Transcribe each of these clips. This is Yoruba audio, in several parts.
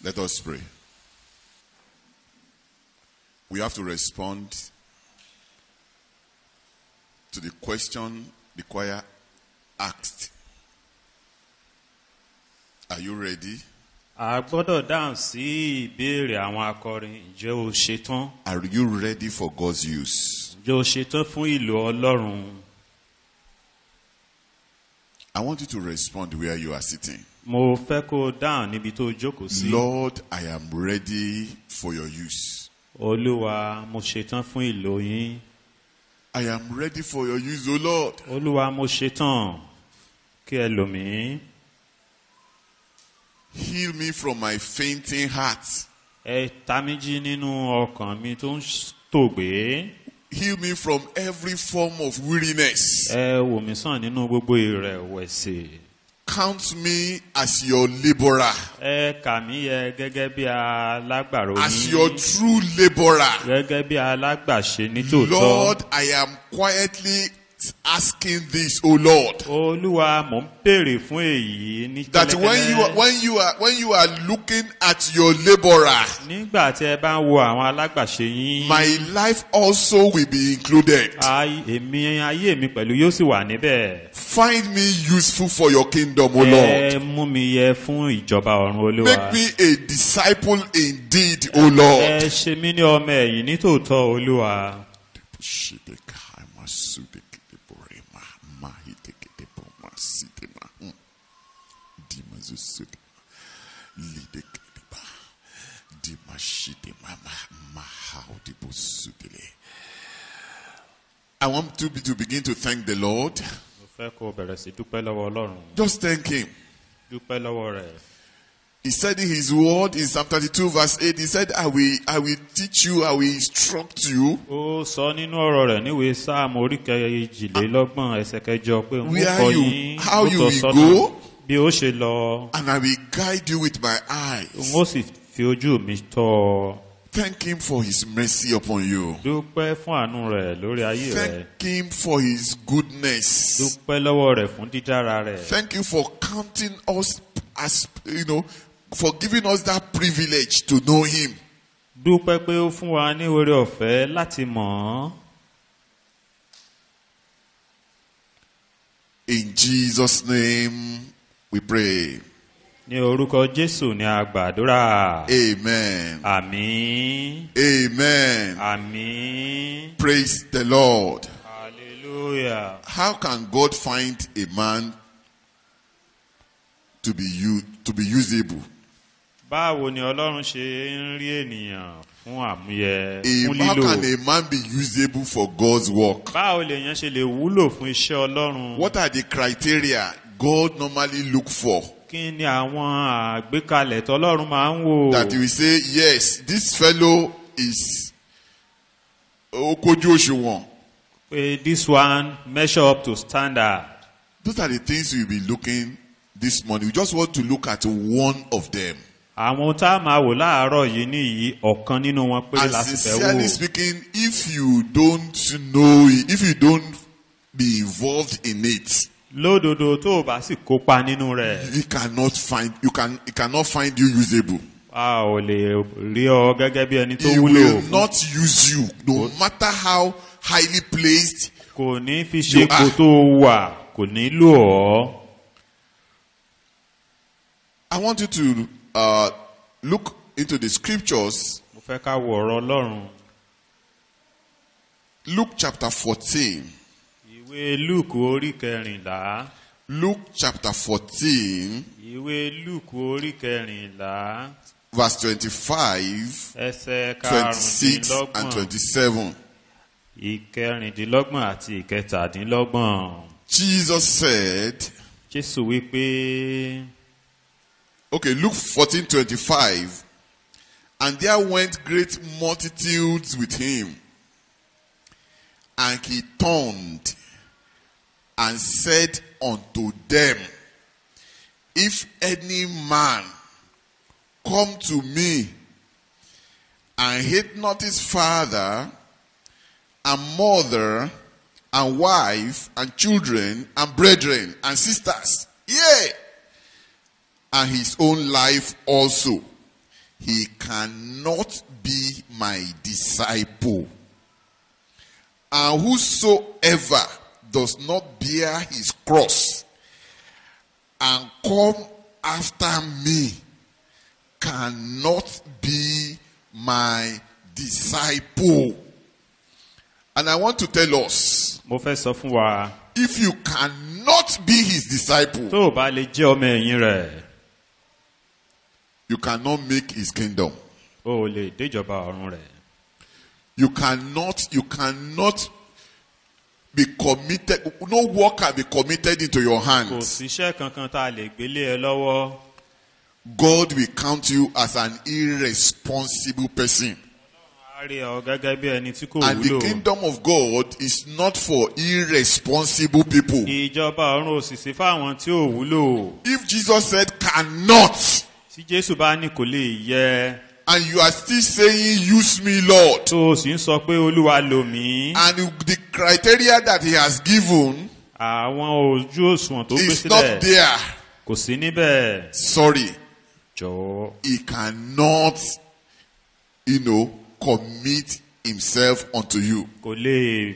Let us pray. We have to respond to the question the choir asked. Are you ready? A gbọ́dọ̀ dáhùn sí ìbéèrè àwọn akọrin. Ǹjẹ́ o ṣetán? Are you ready for God's use? Ǹjẹ́ o ṣetán fún ìlò Ọlọ́run? I want you to respond where you are sitting. Mo fẹ́ kó o dáhùn níbi tó o jókòó sí. Lord, I am ready for your use. Olúwa, mo ṣetán fún ìlò yín. I am ready for your use, O Lord. Olúwa, mo ṣetán kí ẹ lò mí. Heal me from my fainting heart. Ẹ ta mí jí nínú ọkàn mi tó ń tògbé. Heal me from every form of weariness. Ẹ wò mí sàn nínú gbogbo ìrẹ̀wẹ̀sì. Count me as your laborer. Ẹ kà mí yẹ gẹ́gẹ́ bí alágbàro yín. As your true laborer. Gẹ́gẹ́ bí alágbàṣe ní tòótọ́. Lord, I am quietly asking this, O Lord. Olúwa, mò ń béèrè fún èyí ní That when you are looking at your laborer, nígbà tí ẹ bá ń wo àwọn alágbàṣe yín. my life also will be included. Èmi ayé mi pẹ̀lú yóò sì wà níbẹ̀. Find me useful for your kingdom, O Lord. Ẹ mú mi yẹ fún ìjọba ọ̀run Olúwa. Make me a disciple indeed, O Lord. Ẹ ṣe mí ní ọmọ ẹ̀yìn ní tòótọ́ Olúwa. I want to begin to thank the Lord. Mo fẹ́ kó o bẹ̀rẹ̀ sí dúpẹ́ lọ́wọ́ Ọlọ́run. Just thank him. Dúpẹ́ lọ́wọ́ rẹ̀. He said in his word in Psalm 32 verse 8, he said, I will teach you, I will instruct you. Ó sọ nínú ọ̀rọ̀ rẹ̀ níwèé Sáàmù orí kejìlélọ́gbọ̀n ẹsẹ̀ kẹjọ pé ń Where kọ́ you, yín how you will sọ́nà go, bí ó ṣe lọ. and I will guide you with my N eyes. ó sì fi ojú mi tọ́ ọ. Thank him for his mercy upon you. Dúpẹ́ fún àánú rẹ̀ lórí ayé rẹ̀. Thank him for his goodness. Dúpẹ́ lọ́wọ́ rẹ̀ fún dídára rẹ̀. Thank you for counting us as, for giving us that privilege to know him. Dúpẹ́ pé ó fún wa ní oore ọ̀fẹ́ láti mọ̀ ọ́. In Jesus' name we pray. Ní orúkọ Jésù ni a gbàdúrà. Amen. Àmín. Amen. Àmín. Praise the Lord. Hallelujah. How can God find a man to be usable? Báwo ni Ọlọ́run ṣe ń rí ènìyàn fún àmúyẹ fún How lílò? can a man be usable for God's work? Báwo lèèyàn ṣe lè wúlò fún iṣẹ́ Ọlọ́run? What are the criteria God normally look for? Kí ni àwọn àgbékalẹ̀ tọ́lọ́run máa ń wò? That you will say, yes, this fellow is okojú òṣùwọ̀n. Pé this one measure up to standard. Those are the things we will be looking this morning. We just want to look at one of them. Àwọn tá a máa wò láàárọ̀ yìí nìyí ọ̀kan nínú wọn pé And láti fẹ́ sincerely wò. speaking, if you don't know it, if you don't be involved in it, Lódodo tó o bá sì kópa nínú rẹ̀. he cannot find you usable. A ò lè rí ọ gẹ́gẹ́ bí ẹni tó He wúlò. will not use you, no matter how highly placed. Kò ní fi ṣe kó tó wà, kò ní lò ọ́. I want you to look into the scriptures. Mo fẹ́ ká wo ọ̀rọ̀ Ọlọ́run. Luke chapter 14. Ìwé Lúùkù orí kẹrìnlá. Luke chapter 14, Ìwé Lúùkù orí kẹrìnlá. verse 25, Ẹsẹ̀ 26, and karùndínlọ́gbọ̀n. 27. Ìkẹrìndínlọ́gbọ̀n àti ìkẹtàdínlọ́gbọ̀n. Jesus said, Jésù wí pé. okay, Luke 14, 25. And there went great multitudes with him. And he turned and said unto them, if any man come to me and hate not his father and mother and wife and children and brethren and sisters, yea, and his own life also, he cannot be my disciple. And whosoever does not bear his cross and come after me cannot be my disciple. And I want to tell us, Mo fẹ́ sọ fún wa, if you cannot be his disciple, tó o bá lè jẹ́ ọmọ ẹ̀yìn rẹ̀, you cannot make his kingdom. o ò lè déjọba ọ̀run rẹ̀. You cannot be committed. No work can be committed into your Kò hands. síṣẹ́ kankan tá a lè gbélé ẹ lọ́wọ́. God will count you as an irresponsible person. A rí ọ gẹ́gẹ́ bí ẹni tí kò And the wúlò. kingdom of God is not for irresponsible people. Ìjọba ọ̀run ò sì sí fáwọn tí ò wúlò. If Jesus said cannot, Tí Jésù bá ní kò lè yẹ, and you are still saying use me Lord, tó o sì ń sọ pé Olúwa lò mí, and the criteria that he has given àwọn ojú òṣùwọ̀n tó gbé is not sílẹ̀ there, kò sí níbẹ̀. sorry, Jọ̀ọ́, he cannot, commit himself unto you. kò lè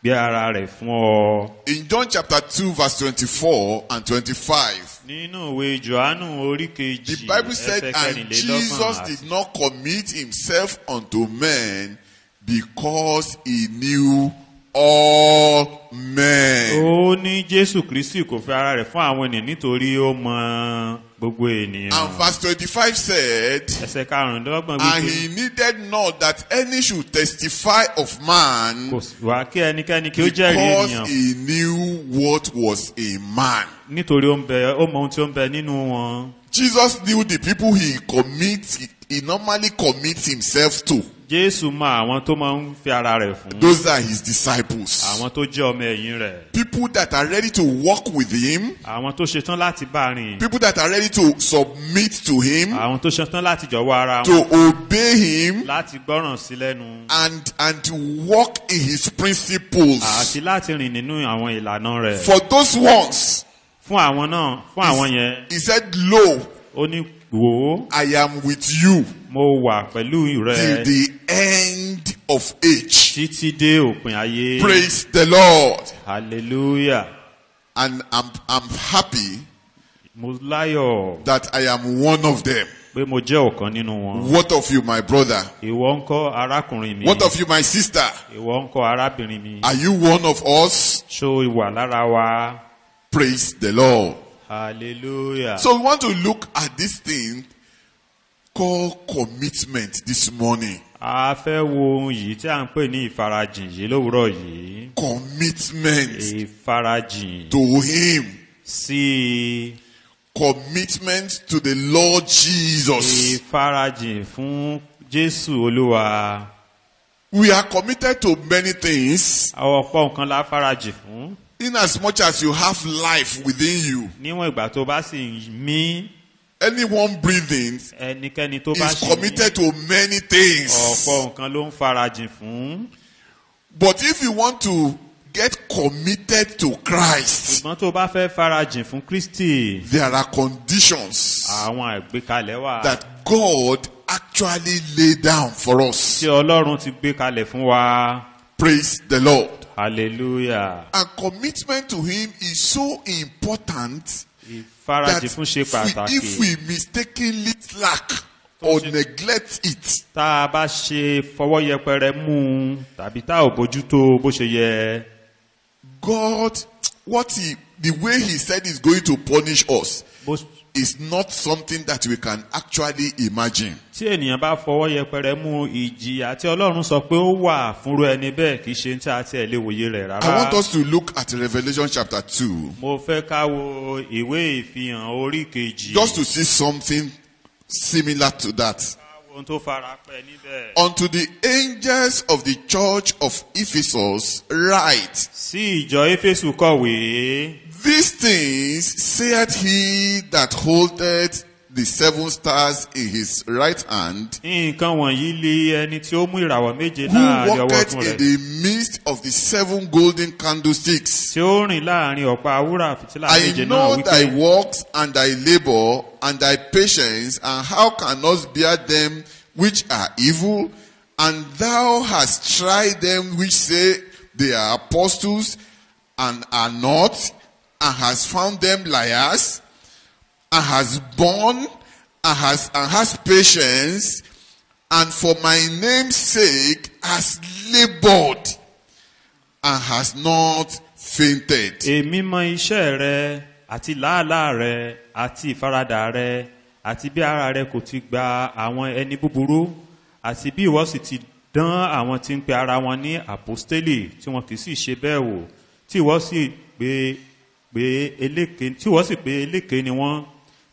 gbé ara rẹ̀ fún ọ. In John chapter 2 verse 24 and 25, Nínú ìwé Jòhánù orí kejì, the Bible said, ẹsẹ̀ and Jesus kẹrìnlélọ́gbọ̀n did not commit himself unto men because he knew all men. ó ní Jésù Kristi kò fi ara rẹ̀ fún àwọn ènìyàn nítorí ó mọ gbogbo ènìyàn. And verse 25 said, Ẹsẹ̀ karùndínlọ́gbọ̀n and wípé he needed not that any should testify of man, kò wá kí ẹnikẹ́ni kí ó jẹ́rìí because ènìyàn he knew what was a man. nítorí ó mọ ohun tí ó ń bẹ nínú wọn. Jesus knew the people he normally commits himself to. Jésù mọ àwọn tó máa ń fi ara rẹ̀ fún. Those are his disciples. Àwọn tó jẹ́ ọmọ ẹ̀yìn rẹ̀. People that are ready to walk with him. Àwọn tó ṣetán láti bá rìn. People that are ready to submit to him. Àwọn tó ṣetán láti jọ̀wọ́ ara To wọn. obey him. Láti gbọ́ràn sí lẹ́nu. And to walk in his principles. Àti láti rìn nínú àwọn ìlànà rẹ̀. For those ones. Fún àwọn náà, fún àwọn yẹn. He said, lo, Ó ní wò ó. I am with you Mo wà pẹ̀lú rẹ. till the end of age. Títí dé òpin ayé. Praise the Lord. Hallelujah. And I'm happy Mo láyọ̀ that I am one of them. pé mo jẹ́ ọ̀kan nínú wọn. What of you, my brother? Ìwọ ńkọ́ arákùnrin mi. What of you, my sister? Ìwọ ńkọ́ arábìnrin mi. Are you one of us? Ṣó ìwà lára wa. Praise the Lord. Hallelujah. So we want to look at this thing called commitment this morning. A fẹ́ wo ohun yìí tí a ń pè ní ìfarajìn yìí lówùúrọ̀ yìí. Commitment Ìfarajìn to him. sí Commitment to the Lord Jesus. ìfarajìn fún Jésù Olúwa. We are committed to many things. Àwọn ọ̀pọ̀ nǹkan la farajìn fún. In as much as you have life within you, Níwọ̀n ìgbà tó bá sì ń mí, anyone breathing ẹnikẹ́ni tó bá is sì committed mí, to many things. ọ̀pọ̀ nǹkan ló ń farajìn fún. But if you want to get committed to Christ, Ṣùgbọ́n tó bá fẹ́ farajìn fún Kristi, there are conditions àwọn àgbékalẹ̀ wà that God actually laid down for us. tí Ọlọ́run ti gbé kalẹ̀ fún wa. Praise the Lord. Hallelujah. And commitment to him is so important that Ìfarajìn fún ṣe pàtàkì. if we mistakenly slack or neglect it, Tá a bá ṣe fọwọ́ yẹpẹrẹ mú un tàbí tá ò bójútó bó ṣe yẹ, God, the way he said he's going to punish us bó- is not something that we can actually imagine. tí ènìyàn bá fọwọ́ yẹpẹrẹ mú ìjìyà tí Ọlọ́run sọ pé ó wà fúnrú ẹni bẹ́ẹ̀ kì í ṣe tí a tiẹ̀ lè wòye rẹ̀ I want rárá. us to look at Revelation chapter 2 Mo fẹ́ ká wo ìwé ìfihàn orí kejì. just to see something similar to that. Ká wo ohun tó fara pẹ́ níbẹ̀. Unto the angels of the church of Ephesus write, Sí ìjọ Éfésù kọ̀wé. these things saith he that holdeth the 7 stars in his right hand, nǹkan wọ̀nyí lé ẹni tí ó mú ìràwọ̀ méje who náà lé ọwọ́ walketh ọ̀tún in rẹ̀, the midst of the 7 golden candlesticks. tí ó rìn láàrin ọ̀pá wúrà fìtílà I méje náà know thy wípé, works and thy labor and thy patience, and how cannot bear them which are evil, and thou hast tried them which say they are apostles and are not, and hast found them liars, and has borne and has patience, and for my name's sake has labored and has not fainted. èmi mọ iṣẹ́ rẹ àti làálàá rẹ àti ìfaradà rẹ àti bí ara rẹ kò ti gba àwọn ẹni búburú àti bí ìwọ sì ti dán àwọn tí ń pe ara wọn ní àpọ́stélì tí wọn kì í sì ṣe bẹ́ẹ̀ wò, tí ìwọ sì pé eléke ni wọ́n,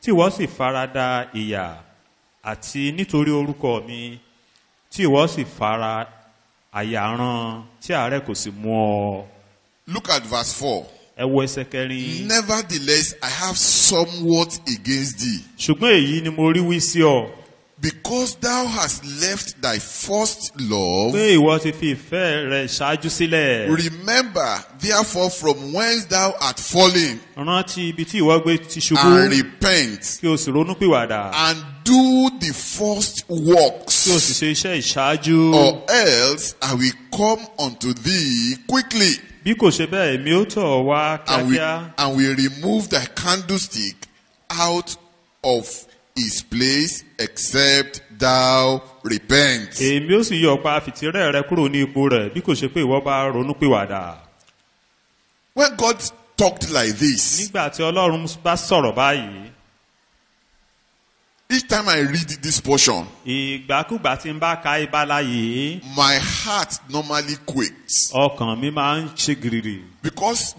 tí ìwọ sì farada ìyà àti nítorí orúkọ mi, tí ìwọ sì fara àyà rán tí àárẹ̀ kò sì mú ọ. Look at verse 4. ẹ wo ẹsẹ̀ kẹrin. Nevertheless, I have somewhat against thee, ṣùgbọ́n èyí ni mo rí wí sí ọ, because thou hast left thy first love. pé ìwọ ti fi ìfẹ́ rẹ ṣáájú sílẹ̀. Remember, therefore, from whence thou art fallen, rántí ibi tí ìwọ gbé ti and ṣubú, repent, kí o sì ronúpìwàdà, and do the first kí o sì works, ṣe iṣẹ́ ìṣáájú. or else I will come unto thee quickly, bí kò ṣe bẹ́ẹ̀ èmi ó tọ̀ ọ́ wá kíákíá, and will remove thy candlestick out of his place, except thou repent. èmi ó sì yọ ọ̀pá fìtílẹ̀ rẹ kúrò ní ipò rẹ̀, bí kò ṣe pé ìwọ bá ronúpìwàdà. When God talked like this, nígbà tí Ọlọ́run bá sọ̀rọ̀ báyìí, each time I read this portion, ìgbàkúgbà tí ń bá ka ìbálá yìí, my heart normally quakes. ọkàn mi máa ń ṣe gìrìrì. Because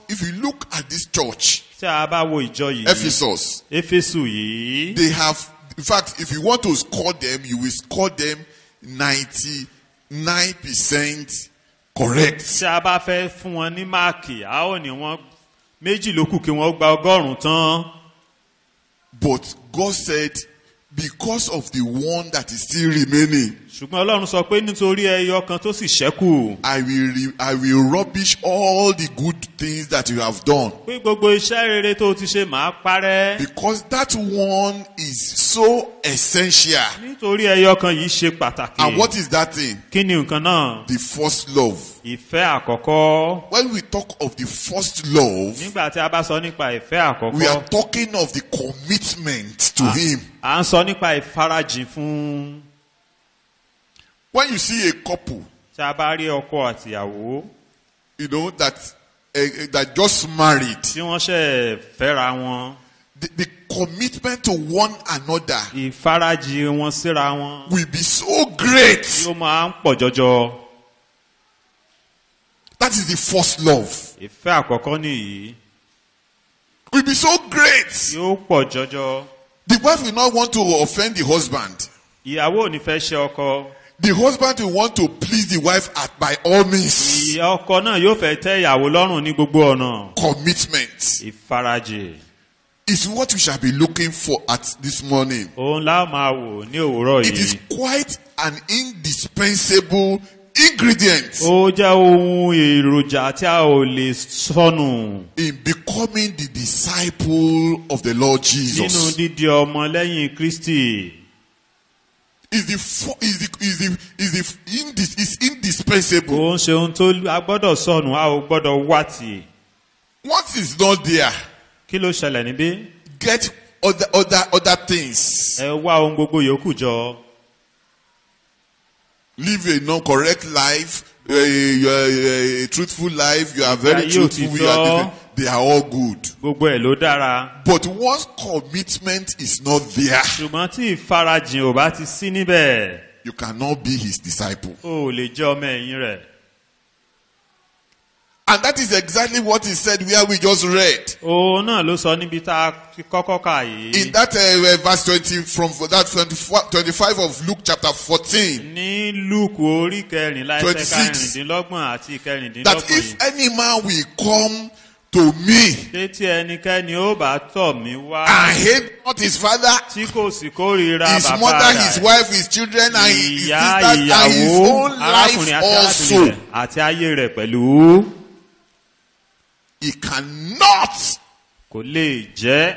if you look at this church, tí a bá wo ìjọ yìí, Ephesus, Éfésù yìí, they have, in fact, if you want to score them, you will score them 99% correct. tí a bá fẹ́ fún wọn ní máàkì, a ó ní wọn méjì lókù kí wọ́n gba 100 tán. But God said, because of the one that is still remaining, ṣùgbọ́n Ọlọ́run sọ pé nítorí ẹyọ kan tó sì ṣẹ́kù, I will rubbish all the good things that you have done. pé gbogbo iṣẹ́ rere tó ti ṣe máa parẹ́. Because that one is so essential. nítorí ẹyọ kan yìí ṣe pàtàkì. And what is that thing? kí ni nǹkan náà? The first love. ìfẹ́ àkọ́kọ́. When we talk of the first love, nígbà tí a bá sọ nípa ìfẹ́ we are àkọ́kọ́, talking of the commitment to Him. à ń sọ nípa ìfarajìn fún. When you see a couple, tí a bá rí ọkọ àtìyàwó you know, that just married, tí wọ́n ṣẹ̀ fẹ́ra wọn, the commitment to one another ìfarajìn wọn síra wọn will be so great. yóò máa ń pọ̀ jọjọ. That is the first love. ìfẹ́ àkọ́kọ́ nìyí, Will be so great. yóò pọ̀ jọjọ. The wife will not want to offend the husband. ìyàwó ò ní fẹ́ ṣe ọkọ, The husband will want to please the wife by all means. ìyá ọkọ náà yóò fẹ́ tẹ́ ìyàwó lọ́rùn ní gbogbo ọ̀nà. Commitment ìfarajìn is what we shall be looking for at this morning. òun la máa wò ní òwúrọ̀ It is yìí. quite an indispensable ingredient ó jẹ́ ohun èròjà tí a ò lè sọnù in becoming the disciple of the Lord nínú Jesus. dídi ọmọ lẹ́yìn Kristi. Is indispensable. kò ń ṣe ohun tó a gbọ́dọ̀ sọnù, a ò gbọ́dọ̀ wá tì. What is not there? kí ló ṣẹlẹ̀ níbí? Get other things. ẹ wá ohun gbogbo yòókù jọ. Live a non-correct life, a truthful life. You are very truthful. They are all good. gbogbo ẹ̀ ló dára. But once commitment is not there, ṣùgbọ́n tí ìfarajìn ò bá ti sí níbẹ̀, you cannot be his disciple. o ò lè jẹ́ ọmọ ẹ̀yìn rẹ̀. And that is exactly what he said where we just read. òun náà ló sọ níbi tá a ti kọ́kọ́ kà yìí. In that verse 20, from that 25 of Luke chapter 14. ní Lúùkù orí 14 ẹsẹ̀ 26. 16 àti 17. That if any man will come to me ṣé tí ẹnikẹ́ni ó bá tọ̀ mí wá and hate not his father, tí kò sì kórìíra his bàbá mother, his rẹ̀, wife, his children, and his ìyá sisters, and his ìyàwó own arákùnrin life àti arábìnrin also, rẹ̀ àti ayé rẹ̀ pẹ̀lú he cannot kò lè jẹ́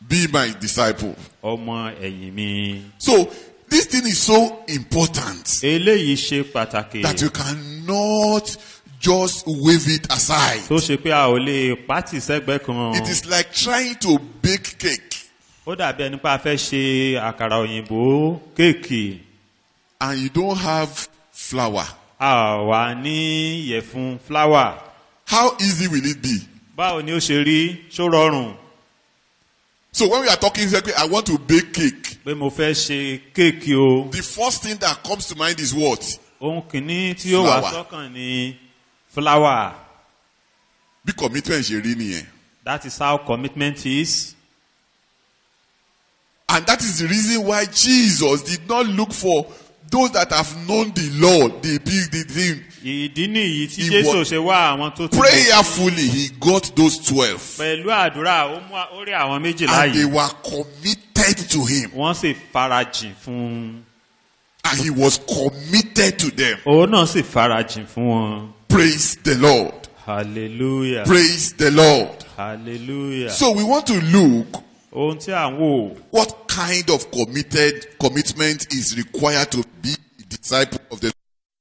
be my disciple. ọmọ ẹ̀yìn mi. So this thing is so important eléyìí ṣe pàtàkì that you cannot just wave it aside. tó ṣe pé a ò lè pátì sẹ́gbẹ́ kan. It is like trying to bake cake ó dàbí ẹni pé a fẹ́ ṣe àkàrà òyìnbó kéèkì and you don't have flour. a wà ní ìyẹ̀fun fúláwà. How easy will it be? báwo ni ó ṣe rí ṣó rọrùn So when we are talking, say, I want to bake cake. pé mo fẹ́ ṣe kéèkì o. The first thing that comes to mind is what? ohun kìíní tí ó wà Flour. sọ́kàn ni fúláwà. Bí commitment ṣe rí nìyẹn. That is how commitment is. And that is the reason why Jesus did not look for those that have known the Lord, the thing. ìdí nìyí tí He Jésù was- ṣe wá àwọn tó ti Prayerfully, he got those 12. pẹ̀lú àdúrà ó rí àwọn méjìlá And they yìí were committed to him. wọ́n sì farajìn fún un. And he was committed to them. òun náà sì farajìn fún wọn. Praise the Lord. hallelujah Praise the Lord. hallelujah. So we want to look ohun tí à ń wò what kind of commitment is required to be a disciple of the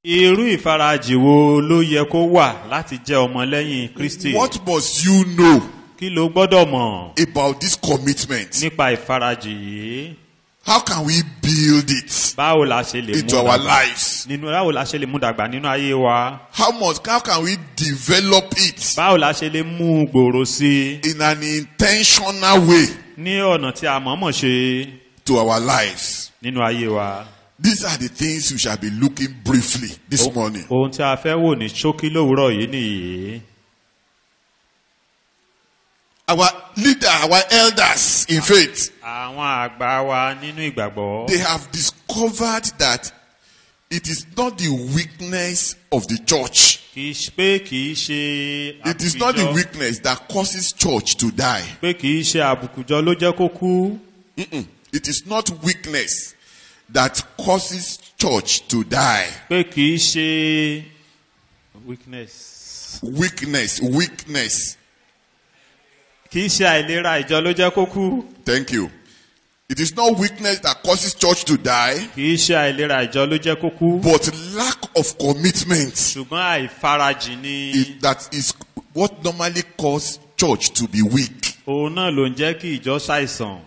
irú ìfarajìn wo ló yẹ kó wà láti jẹ́ ọmọlẹ́yìn Kristi. What must you know kí ló gbọ́dọ̀ mọ̀ about this commitment? nípa ìfarajìn yìí. How can we build it báwo la ṣe lè mú into our dàgbà lives? báwo la ṣe lè mú dàgbà nínú ayé wa. How can we develop it báwo la ṣe lè mú un gbòòrò sí i in an intentional way ní ọ̀nà tí a mọ̀ọ́mọ̀ ṣe to our lives? nínú ayé wa. These are the things we shall be looking briefly this morning. ohun tí a fẹ́ wò ní ṣókí lówùúrọ̀ yìí nìyí. Our leader, our elders in faith, àwọn àgbà wa nínú ìgbàgbọ́. they have discovered that it is not the weakness of the church. kì í ṣe It is not the àbùkùjọ weakness that causes church to die. pé kì í ṣe àbùkùjọ ló jẹ́ kó kú. It is not weakness that causes church to die. pé kì í ṣe weakness. Weakness. kì í ṣe àìlera ìjọ ló jẹ́ kó kú. Thank you. It is not weakness that causes church to die, kì í ṣe àìlera ìjọ ló jẹ́ kó kú. but lack of commitment. ṣùgbọ́n àìfarajìn ni That is what normally causes church to be weak. òun náà ló ń jẹ́ kí ìjọ ṣàìsàn.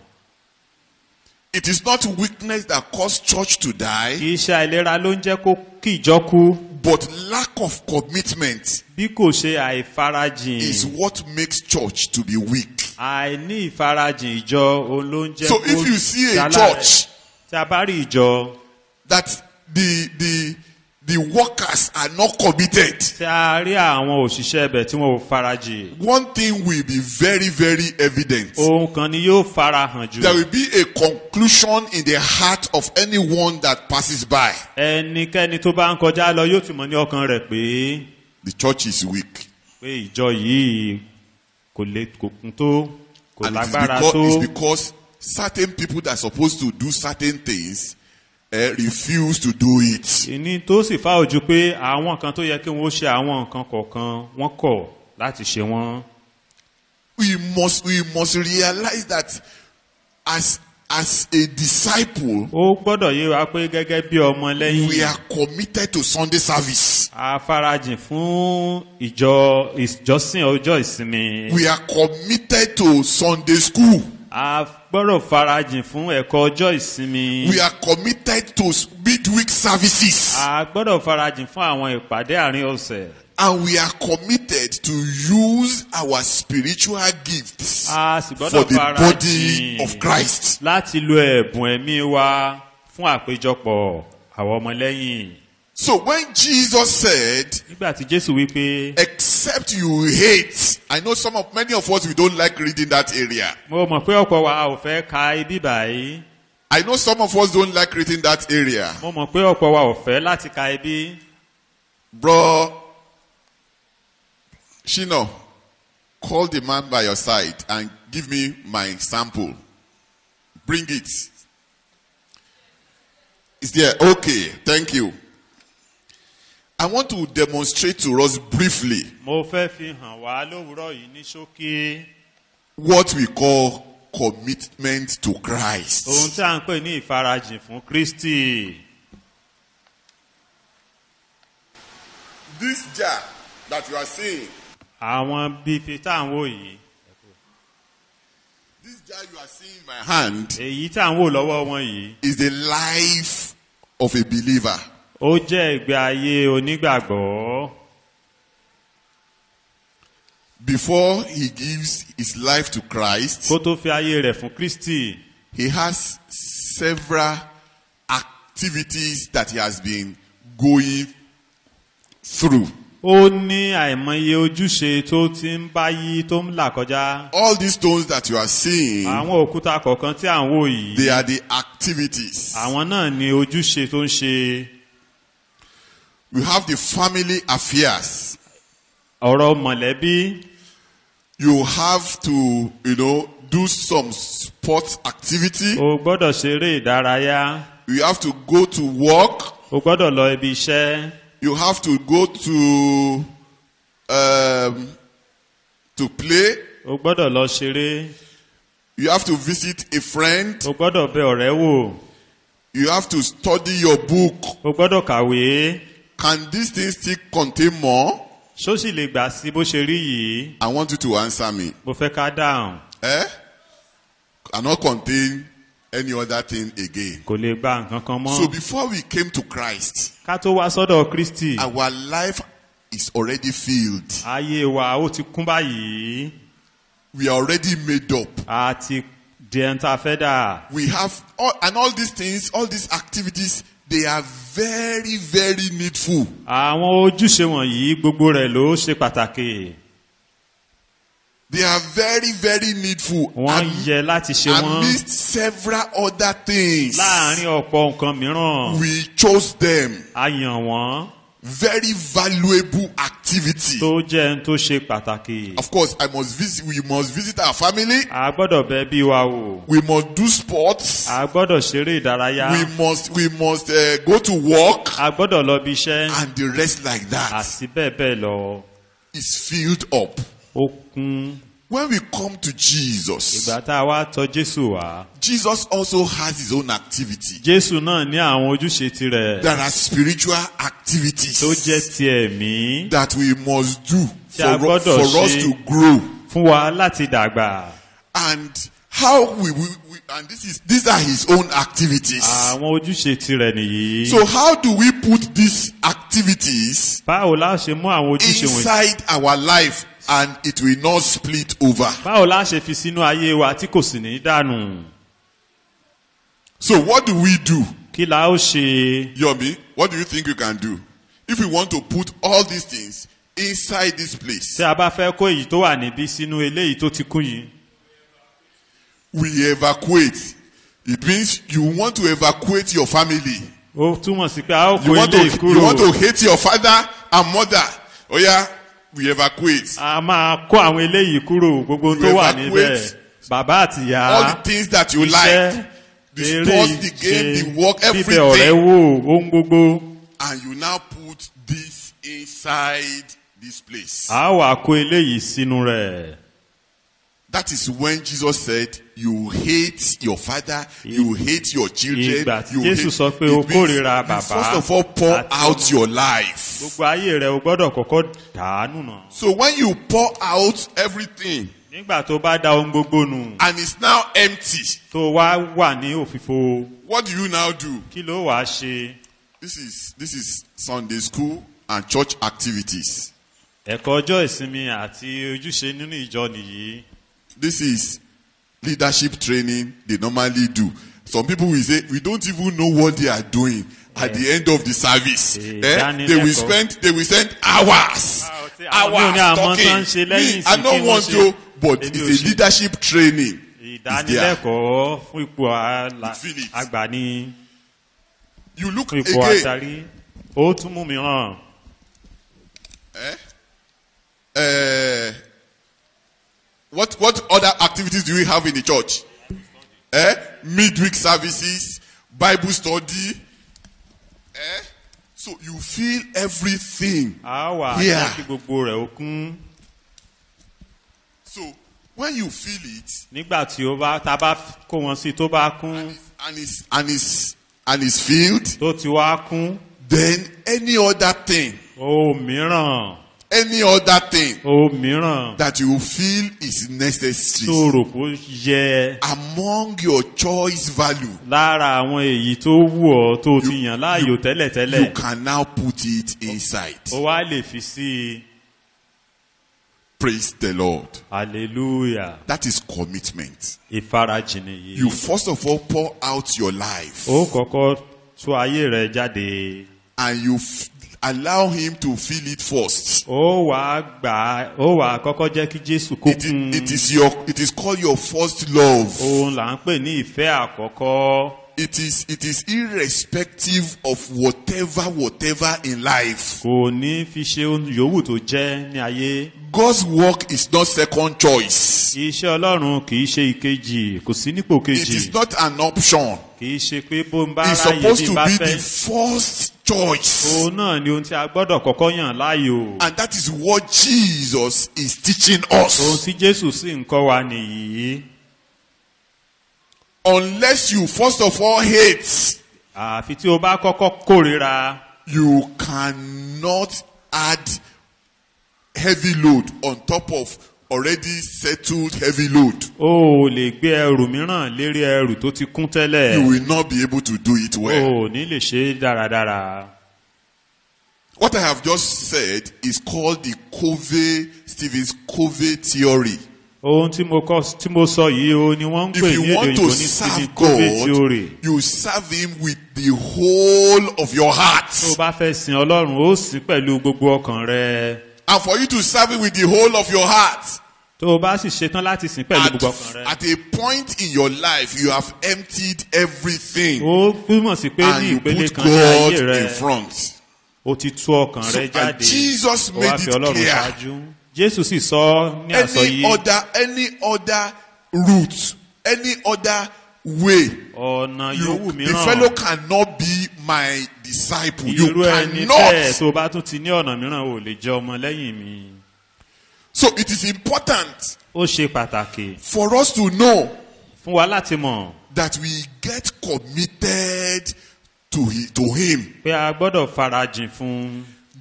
It is not weakness that causes church to die, kì í ṣe àìlera ló ń jẹ́ kí ìjọ kú. but lack of commitment bí kò ṣe àìfarajìn. is what makes church to be weak. àìní ìfarajìn ìjọ òun ló ń jẹ́ So kó if you see a dálá rẹ̀. church tí a bá rí ìjọ that the workers are not committed, tí a rí àwọn òṣìṣẹ́ ibẹ̀ tí wọ́n ò farajìn. one thing will be very, very evident. ohun kan ni yóò farahàn jù. There will be a conclusion in the heart of anyone that passes by. ẹnikẹ́ni tó bá ń kọjá lọ yóò ti mọ̀ ní ọkàn rẹ̀ pé The church is weak. pé ìjọ yìí kò kún tó kò And lágbára it's tó. because certain people that are supposed to do certain things refuse to do it. ìní tó sì fà ojú pé àwọn kan tó yẹ kí wọ́n ṣe àwọn nǹkan kọ̀ọ̀kan wọ́n kọ̀ láti ṣe wọ́n. We must realize that as a disciple, ó gbọ́dọ̀ yé wa pé gẹ́gẹ́ bí ọmọ we lẹ́yìn are committed to Sunday service. a farajìn fún ìjọsìn ọjọ́ ìsinmi. We are committed to Sunday school. a gbọ́dọ̀ farajìn fún ẹ̀kọ́ ọjọ́ ìsinmi. We are committed to midweek services. a gbọ́dọ̀ farajìn fún àwọn ìpàdé àárín ọ̀sẹ̀. And we are committed to use our spiritual gifts a sì for gbọ́dọ̀ the body farajìn of Christ. láti lo ẹ̀bùn ẹ̀mí wa fún àpéjọpọ̀ àwọn ọmọlẹ́yìn. So when Jesus said, nígbà tí Jésù wí pé except you hate, I know many of us, we don't like reading that area. mo mọ̀ pé ọ̀pọ̀ wa ò fẹ́ ka ibi báyìí. I know some of us don't like reading that area. mo mọ̀ pé ọ̀pọ̀ wa ò fẹ́ láti ka ibi. Bro, Shino, Call the man by your side and give me my sample. Bring it. Is there? Okay, thank you. I want to demonstrate to us briefly Mo fẹ́ fi hàn wá lówùúrọ̀ yìí ní ṣókí what we call commitment to ohun Christ. tí a ń pè ní ìfarajìn fún Kristi. This jar that you are seeing, Àwọn bíi fi tá à ń wò yìí, this jar you are seeing in my hand èyí tá à ń wò lọ́wọ́ wọn yìí, is the life of a believer. ó jẹ́ ìgbé ayé onígbàgbọ́. Before he gives his life to Christ, Kó tó fi ayé rẹ̀ fún Kristi, he has several activities that he has been going through. ó ní àìmọye ojúṣe tó ti ń báyìí tó ń là kọjá. All these stones that you are seeing, Àwọn òkúta kọ̀ọ̀kan tí à ń wò yìí, they are the activities. àwọn náà ni ojúṣe tó ń ṣe. We have the family affairs. Ọ̀rọ̀ mọ̀lẹ́bí, You have to, do some sports activity. o gbọ́dọ̀ ṣeré ìdárayá, You have to go to work. o gbọ́dọ̀ lọ ibi iṣẹ́, You have to go to play. o gbọ́dọ̀ lọ ṣeré, You have to visit a friend. o gbọ́dọ̀ bẹ ọ̀rẹ́ wò, You have to study your book. o gbọ́dọ̀ kàwé. Can these things still contain more? Ṣó sì lè gbà sí bó ṣe rí yìí? I want you to answer me. Mo fẹ́ ká dáhùn. Cannot contain any other thing again. Kò lè gba nǹkan kan So mọ́. before we came to Christ, Ká tó wá sọ́dọ̀ Kristi, our life is already filled. ayé wa ó ti kún báyìí. We are already made up. A ti di ẹni tá a fẹ́ dà. We have all these things, all these activities, they are very, very needful. Àwọn ojúṣe wọ̀nyí gbogbo rẹ̀ ló ṣe pàtàkì. They are very, very needful. Wọ́n yẹ láti ṣe wọ́n. Amidst several other things, Láàárín ọ̀pọ̀ nǹkan mìíràn, we chose them. a yàn wọ́n Very valuable activity. tó jẹ́ ẹni tó ṣe pàtàkì. Of course, we must visit our family. A gbọ́dọ̀ bẹ bí wa wò. We must do sports. A gbọ́dọ̀ ṣeré ìdárayá. We must go to work, A gbọ́dọ̀ lọ bí iṣẹ́. and the rest like that Àti bẹ́ẹ̀ bẹ́ẹ̀ lọ. is filled up. Ó kún. When we come to Jesus, Ìgbà tá a wá tọ̀ Jésù wá, Jesus also has his own activity. Jésù náà ní àwọn ojúṣe tirẹ̀ There are spiritual activities tó jẹ́ ti ẹ̀mí that we must do tí a for gbọ́dọ̀ us ṣe to grow. fún wa láti dàgbà. And how and these are his own activities. Àwọn ojúṣe tirẹ̀ nìyí. So how do we put these activities Báwo la ṣe mú àwọn ojúṣe wọ̀nyí? inside our life and it will not split over? Báwo la ṣe fi sínú ayé wa tí kò sì ní dànù? So what do we do? Kí la ó ṣe? Yomi, what do you think you can do? If we want to put all these things inside this place, Tí a bá fẹ́ kó èyí tó wà níbí sínú eléyìí tó ti kún yìí, we evacuate. It means you want to evacuate your family. ó túmọ̀ sí pé a ó You kó want eléyìí you want kúrò. to hate your father and mother. Oh yeah, we evacuate. A máa kó àwọn eléyìí kúrò gbogbo tó wà níbẹ̀. Bàbá àti ìyá, All the things that you like, the eré sports, the game, the work, bíbẹ ọ̀rẹ́ everything. wò, ohun gbogbo. And you now put this inside this place. A wà kó eléyìí sínú rẹ̀. That is when Jesus said, you hate your father, you hate your children, Ìgbà tí you Jésù hate. sọ pé o It means kórìíra you bàbá first of all pour àti out ọmọ. your life. Gbogbo ayé rẹ̀ o gbọ́dọ̀ kọ́kọ́ dàánù nà. So when you pour out everything Nígbà tó bá da ohun gbogbo nù, and it's now empty, tó wá wà ní òfìfo, what do you now do? kí ló wàá ṣe? This is Sunday school and church activities. Ẹ̀kọ́ ọjọ́ ìsinmi àti ojúṣe nínú ìjọ nìyí. This is leadership training they normally do. Some people will say, we don't even know what they are doing at the end of the service. They will spend hours talking. Me, I don't want to, but it's a leadership training. Ìdánilẹ́kọ̀ọ́ fún ipò àgbà ní You look fún ipò again. àtàrí. Ó tún mú mi hàn. What other activities do we have in the church? Midweek services, Bible study. So you feel everything here. So when you feel it, and it's filled, then any other thing that you feel is necessary among your choice value, you can now put it inside. Praise the Lord. Hallelujah. That is commitment. You first of all pour out your life. And you allow him to feel it first. It is called your first love. It is irrespective of whatever in life. God's work is not second choice. It is not an option. It's supposed to be the first choice. And that is what Jesus is teaching us. Unless you first of all hate, you cannot add heavy load on top of already settled heavy load. You will not be able to do it well. What I have just said is called the Stephen Covey theory. If you want to serve God, you serve him with the whole of your heart. And for you to serve him with the whole of your heart, at a point in your life, you have emptied everything and you put God in front. So, and Jesus made it clear. Any other route, any other way, the fellow cannot be my disciple. You cannot. So it is important for us to know that we get committed to him.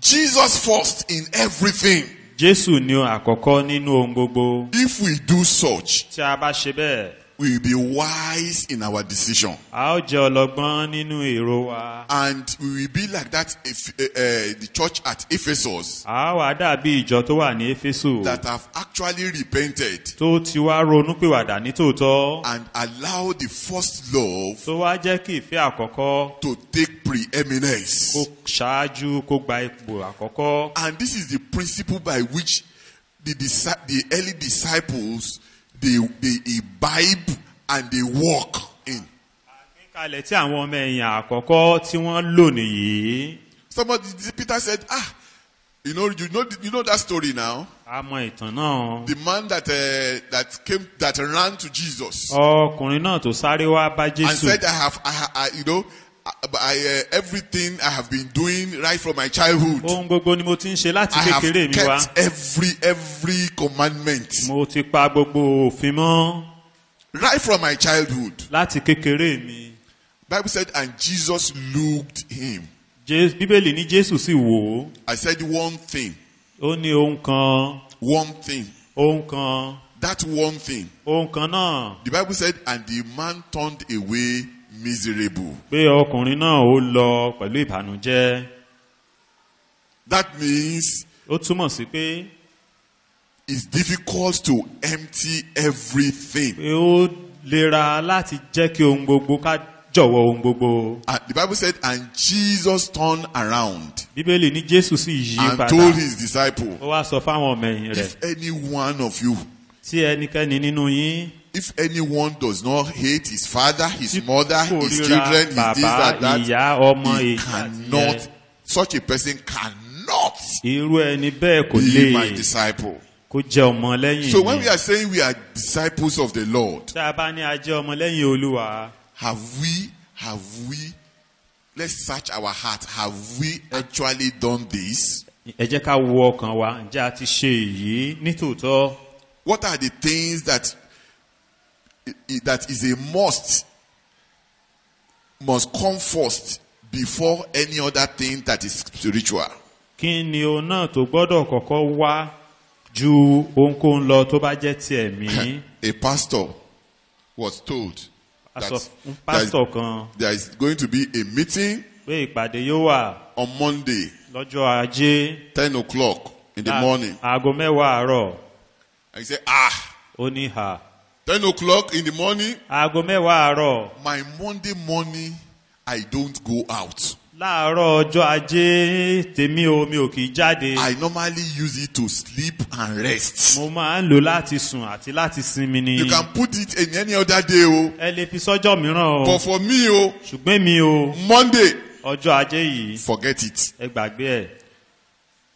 Jesus first in everything. If we do such, we will be wise in our decision. And we will be like that the church at Ephesus that have actually repented and allow the first love to take preeminence. And this is the principle by which the early disciples they imbibe and they walk in. Somebody, Peter said, you know that story now. The man that ran to Jesus and said, everything I have been doing right from my childhood. I have kept every commandment. Right from my childhood. Bible said, and Jesus looked him. I said one thing. One thing. That one thing. The Bible said, and the man turned away miserable. That means it's difficult to empty everything. The Bible said, and Jesus turned around and told his disciples, if any one of you, if anyone does not hate his father, his mother, his children, his this, that, he cannot, such a person cannot be my disciple. kó jẹ́ ọmọ lẹ́yìn So when mi. we are saying we are disciples of the Lord, Tí a bá ní a jẹ́ ọmọ lẹ́yìn Olúwa, have we, let's search our heart, have we actually done this? ẹ jẹ́ ká wo ọkàn wa, ǹjẹ́ a ti ṣe èyí nítòótọ́? What are the things that is a must come first before any other thing that is spiritual? Kí ni òun náà tó gbọ́dọ̀ kọ́kọ́ wá ju ohunkóhun lọ tó bá jẹ́ ti ẹ̀mí? A pastor was told that pásítọ̀ kan there is going to be a meeting pé ìpàdé yóò wà on Monday, lọ́jọ́ Ajé 10 o'clock in the morning. aago 10 àárọ̀. I said, Ó ní hà. 10 o'clock in the morning, Aago 10 àárọ̀. my Monday morning, I don't go out. Láàárọ̀ ọjọ́ Ajé tèmi o, mi ò kì í jáde. I normally use it to sleep and rest. Mo máa ń lò láti sùn àti láti sinmi ni. You can put it in any other day, Ẹ lè fi sọ́jọ́ mìíràn o. but for me, Ṣùgbọ́n mi o, Monday, ọjọ́ Ajé yìí, forget it. ẹ gbàgbé ẹ̀.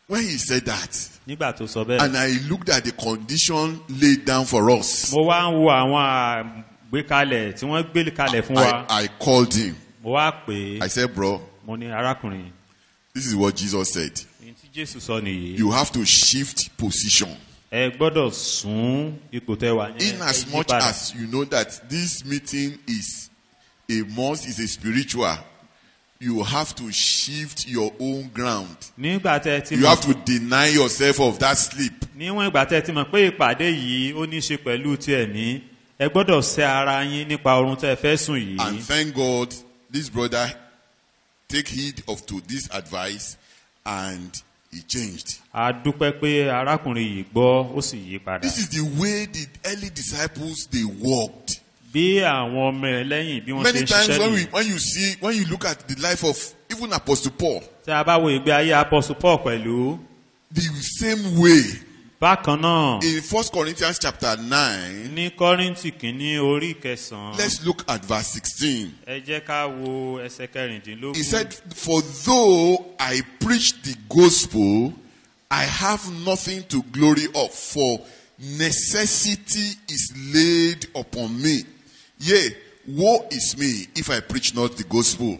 When he said that, Nígbà tó sọ bẹ́ẹ̀. and I looked at the condition laid down for us, Mo wá ń wo àwọn àgbékalẹ̀ tí wọ́n gbé kalẹ̀ fún wa. I called him. Mo wá pè é. I said, bro, Mo ní arákùnrin. this is what Jesus said. Ní tí Jésù sọ nìyí. You have to shift position. Ẹ gbọ́dọ̀ sún ipò tẹ́ wà yẹn. In as much as you know that this meeting is a must, is a spiritual, you have to shift your own ground. Nígbà tẹ́ ti You mọ̀. have to deny yourself of that sleep. Níwọ̀n ìgbà tẹ́ ti mọ̀ pé ìpàdé yìí ó ní í ṣe pẹ̀lú ti ẹ̀mí, ẹ gbọ́dọ̀ ṣe ara yín nípa oorun tẹ́ fẹ́ sùn yìí. And thank God, this brother take heed of to this advice and he changed. A dúpẹ́ pé arákùnrin yìí gbọ́ ó sì yí padà. This is the way the early disciples they walked. Bí àwọn ọmọ ẹ lẹ́yìn bí wọ́n ṣe Many ń times ṣiṣẹ́ nìyí. when you look at the life of even Apostle Paul, Tí a bá wo ìgbé ayé Apostle Paul pẹ̀lú, the same way bákan náà in 1 Corinthians chapter 9, ní Kọ́ríńtì kìíní orí 9. let's look at verse 16. Ẹ jẹ́ ká wo ẹsẹ̀ 13. He said, for though I preach the gospel, I have nothing to glory of, for necessity is laid upon me. Yea, woe is me if I preach not the gospel.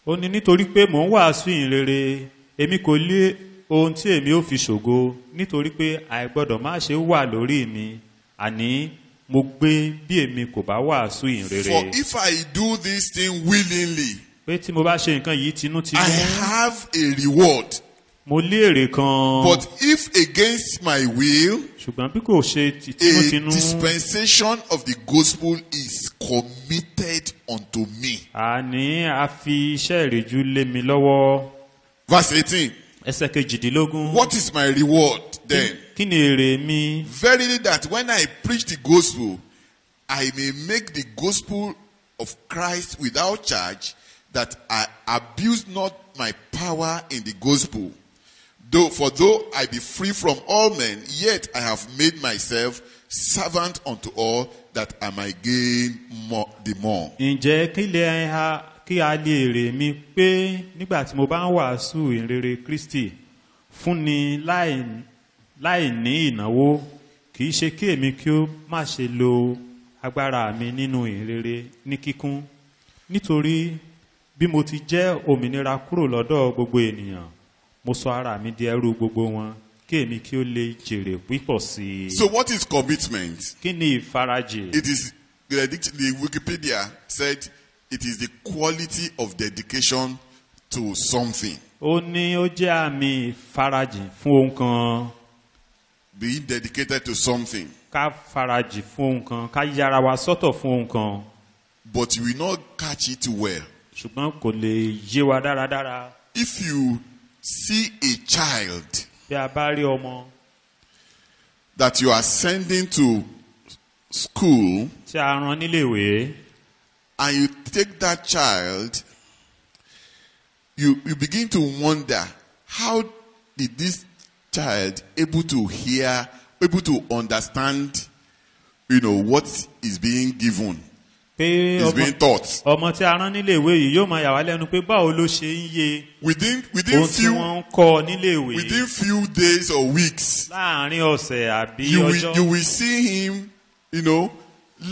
Ó ní nítorí pé mò ń wàásù ìhìnrere, èmi kò lé ohun tí èmi ó fi ṣògo, nítorí pé àìgbọ́dọ̀ má ṣe wà lórí mi, àní mo gbé bí èmi kò bá wàásù For ìhìnrere. if I do this thing willingly, Pé tí mo bá ṣe nǹkan yìí I tinútinú, have a reward. mo lé èrè kan. But if against my will, Ṣùgbọ́n bí kò ṣe a tinútinú, dispensation of the gospel is committed unto me. àní a fi iṣẹ́ ìrìjú lé mi lọ́wọ́. Verse 18. Ẹsẹ̀ 18. What is my reward then? Kí ni èrè mi? Verily that when I preach the gospel, I may make the gospel of Christ without charge, that I abuse not my power in the gospel. Though I be free from all men, yet I have made myself servant unto all, that I might gain the more. Ǹjẹ́ kí a lè èrè mi pé nígbà tí mo bá ń wàásù ìrere Kristi fúnni láì ní ìnáwó, kì í ṣe kí èmi kí ó má ṣe lo agbára mi nínú ìrere ní kíkún. Nítorí bí mo ti jẹ́ òmìnira kúrò lọ́dọ̀ gbogbo ènìyàn, mo sọ ara mi di ẹrú gbogbo wọn, kí èmi kí ó lè jèrè pípọ̀ sí i. So what is commitment? Kí ni ìfarajì? It is, the Wikipedia said, it is the quality of dedication to something. Ó ní ó jẹ́ àmì ìfarajì fún ohun kan. Being dedicated to something. Ká farajì fún ohun kan, ká yára wa sọ́tọ̀ fún ohun kan. But you will not catch it well. Ṣùgbọ́n kò lè yé wa dáradára. If you see a child Bí a bá rí ọmọ that you are sending to school, tí a rán níléèwé, and you take that child, you begin to wonder, how did this child able to understand, what is being given? pé is being taught. ọmọ tí a rán nílé ìwé yìí yóò máa yà wá lẹ́nu pé báwo ló ṣe ń yé Within ohun tí wọ́n ń kọ́ nílé ìwé within few days or weeks, láàrin ọ̀sẹ̀ àbí you ọjọ́. will see him,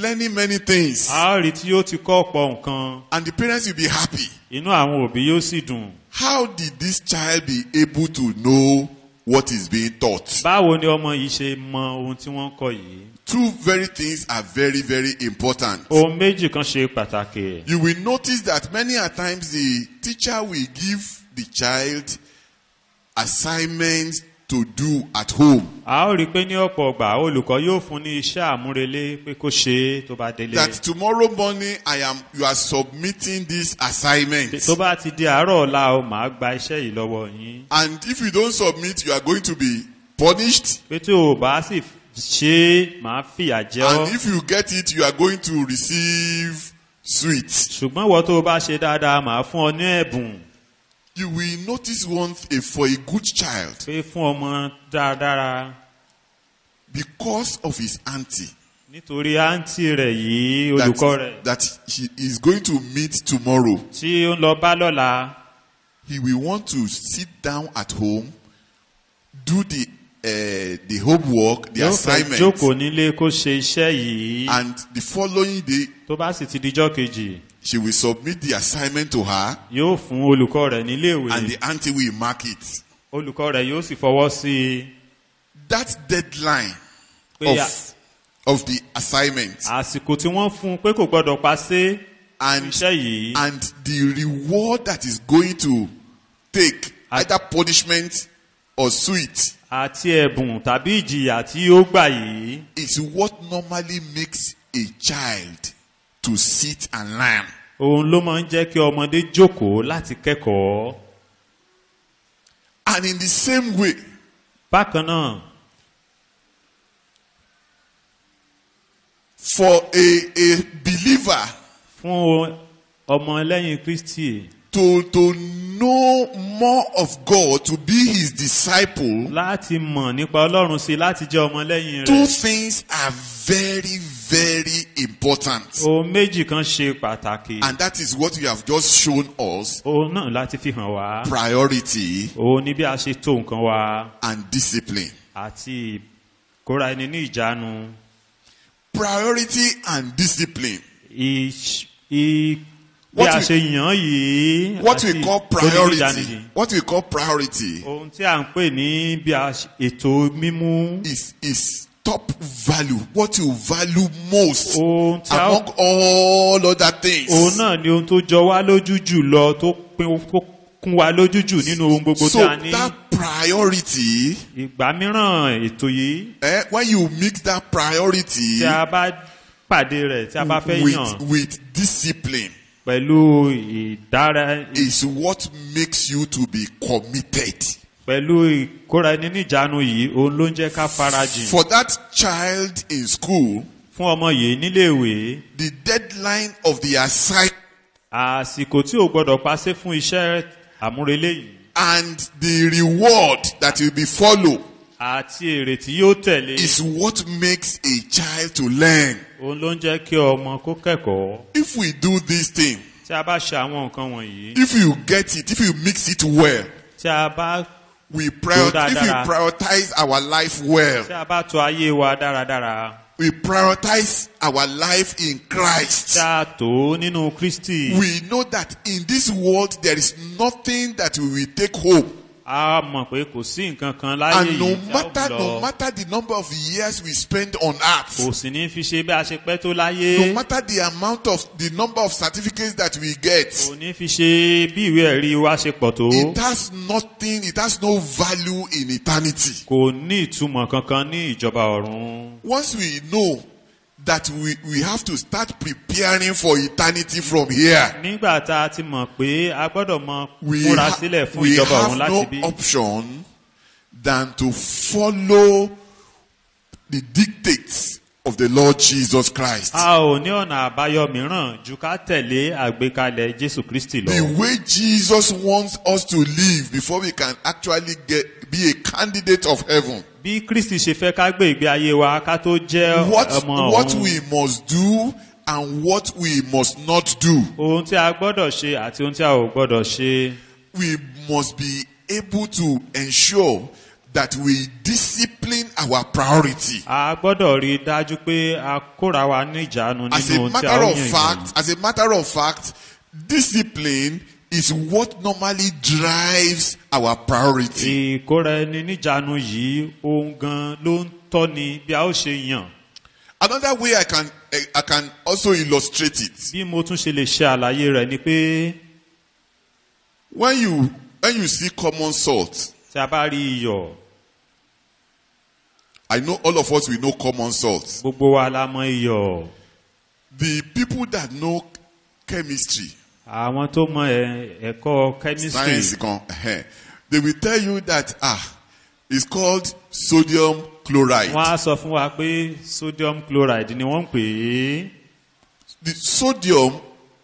learning many things. a ó rí tí yóò ti kọ́ ọ̀pọ̀ nǹkan And the parents will be happy. inú àwọn òbí yóò sì dùn. How did this child be able to know what is being taught? báwo ni ọmọ yìí ṣe mọ ohun tí wọ́n ń kọ́ yìí? Two very things are very, very important. ohun méjì kan ṣe pàtàkì. You will notice that many a times the teacher will give the child assignments to do at home. a ó rí i pé ní ọ̀pọ̀ ọgbà olùkọ́ yóò fún ní iṣẹ́ àmúrelé pé kó ṣe é tó bá délé. That tomorrow morning you are submitting this assignment. tó bá ti di àárọ̀ ọ̀la o máa gba iṣẹ́ yìí lọ́wọ́ yín. And if you don't submit, you are going to be punished. pé tí o bá sì ṣe é máa fìyà jẹ ọ́. And if you get it, you are going to receive sweets. ṣùgbọ́n ìwọ tó o bá ṣe dáadáa máa fún ọ ní ẹ̀bùn. You will notice one thing for a good child, pé fún ọmọ dáradára because of his auntie nítorí àǹtí rẹ̀ yìí olùkọ́ rẹ̀ that he is going to meet tomorrow. tí ó ń lọ bá lọ́la. He will want to sit down at home, do the homework, the yóò fẹ́ assignment, jókòó nílé kó ṣe iṣẹ́ yìí. and the following day tó bá sì ti dijọ́ kejì she will submit the assignment to her, yóò fún olùkọ́ rẹ̀ níléèwé. and the auntie will mark it. olùkọ́ rẹ̀ yóò sì fọwọ́ sí i. That deadline pé of the assignment àsìkò tí wọ́n fún un pé kò gbọ́dọ̀ pa sí and iṣẹ́ yìí. and the reward that is going to take, either punishment or sweet, àti ẹ̀bùn tàbí ìjìyà tí ó gbà yìí. is what normally makes a child to sit and learn. òun ló máa ń jẹ́ kí ọmọdé jókòó láti kẹ́kọ̀ọ́. And in the same way, bákan náà for a believer fún ọmọ lẹ́yìn Kristi to know more of God, to be his disciple, láti mọ̀ nípa Ọlọ́run sí láti jẹ́ ọmọ lẹ́yìn two rẹ̀. things are very, very important. ohun méjì kan ṣe pàtàkì. And that is what you have just shown us: ohun náà láti fi hàn wá. priority òun ni bí a ṣe tó nǹkan wa and discipline. àti kóra ẹni ní ìjánu. Priority and discipline. bí a ṣe yàn yìí. What we call priority. oníjànìjì. What we call priority ohun tí a ń pè ní bí a ètò mímú. is top value. What you value most ohun tí a among all other things. òun náà ni ohun tó jọ wá lójú jù lọ tó kún wa lójú jù nínú ohun gbogbo tí a ní. So that priority, ìgbà mìíràn ètò yìí when you mix that priority tí a bá pàdé rẹ̀ tí a bá fẹ́ yàn with discipline, pẹ̀lú ìdára is what makes you to be committed. pẹ̀lú ìkóra ẹni níjàánu yìí òun ló ń jẹ́ ká farajìn. For that child in school, fún ọmọ yìí níléèwé the deadline of the assignment àsìkò tí ò gbọdọ̀ pàṣẹ fún iṣẹ́ àmúrelé yìí and the reward that will be follow àti èrè tí yóò tẹ̀lé is what makes a child to learn. òun ló ń jẹ́ kí ọmọ kó kẹ́kọ̀ọ́. If we do this thing, tí a bá ṣe àwọn nǹkan wọ̀nyí if you get it, if you mix it well, tí a bá if we prioritize our life well, tí a bá tò ayé wa dáradára we prioritize our life in Christ, tí a tò nínú Kristi we know that in this world there is nothing that we will take home. a mọ̀ pé kò sí nǹkan kan láyé And yìí no tí a ó matter lọ the number of years we spend on earth, kò sì ní fi ṣe bí a ṣe pẹ́ tó láyé no matter the number of certificates that we get, kò ní fi ṣe bí ìwé ẹ̀rí wa ṣe pọ̀ tó it has no value in eternity. kò ní ìtumọ̀ kankan ní ìjọba ọ̀run. Once we know that we have to start preparing for eternity from here, nígbà tá a ti mọ̀ pé a gbọ́dọ̀ mọ we múra sílẹ̀ fún have ìjọba ọ̀run láti no bí. option than to follow the dictates of the Lord Jesus Christ. a ò ní ọ̀nà àbáyọ mìíràn ju ká tẹ̀lé àgbékalẹ̀ Jésù Kristi lọ. The way Jesus wants us to live before we can actually be a candidate of heaven. bí Kristi ṣe fẹ́ ká gbé ìgbé ayé wa ká tó jẹ́ ọmọ What ọ̀run. we must do and what we must not do. ohun tí a gbọ́dọ̀ ṣe àti ohun tí a ò gbọ́dọ̀ ṣe. We must be able to ensure that we discipline our priority. a gbọ́dọ̀ rí i dájú pé a kóra wa ní ìjánu As nínú a ohun tí a matter ó of yàn fact, ìjánu. as a matter of fact, discipline is what normally drives our priority. ìkóra ẹni níjánu yìí ohun gan ló ń tọ́ni bí a ó ṣe yàn. Another way I can also illustrate it. bí mo tún ṣe lè ṣe àlàyé rẹ̀ ni pé When you see common salt, tí a bá rí iyọ̀ I know all of us we know common salt. gbogbo wa la mọ̀ iyọ̀. The people that know chemistry, àwọn tó mọ̀ ẹ̀kọ́ chemistry science, they will tell you that it's called sodium chloride. wọ́n á sọ fún wa pé sodium chloride ni wọ́n ń pè é. The sodium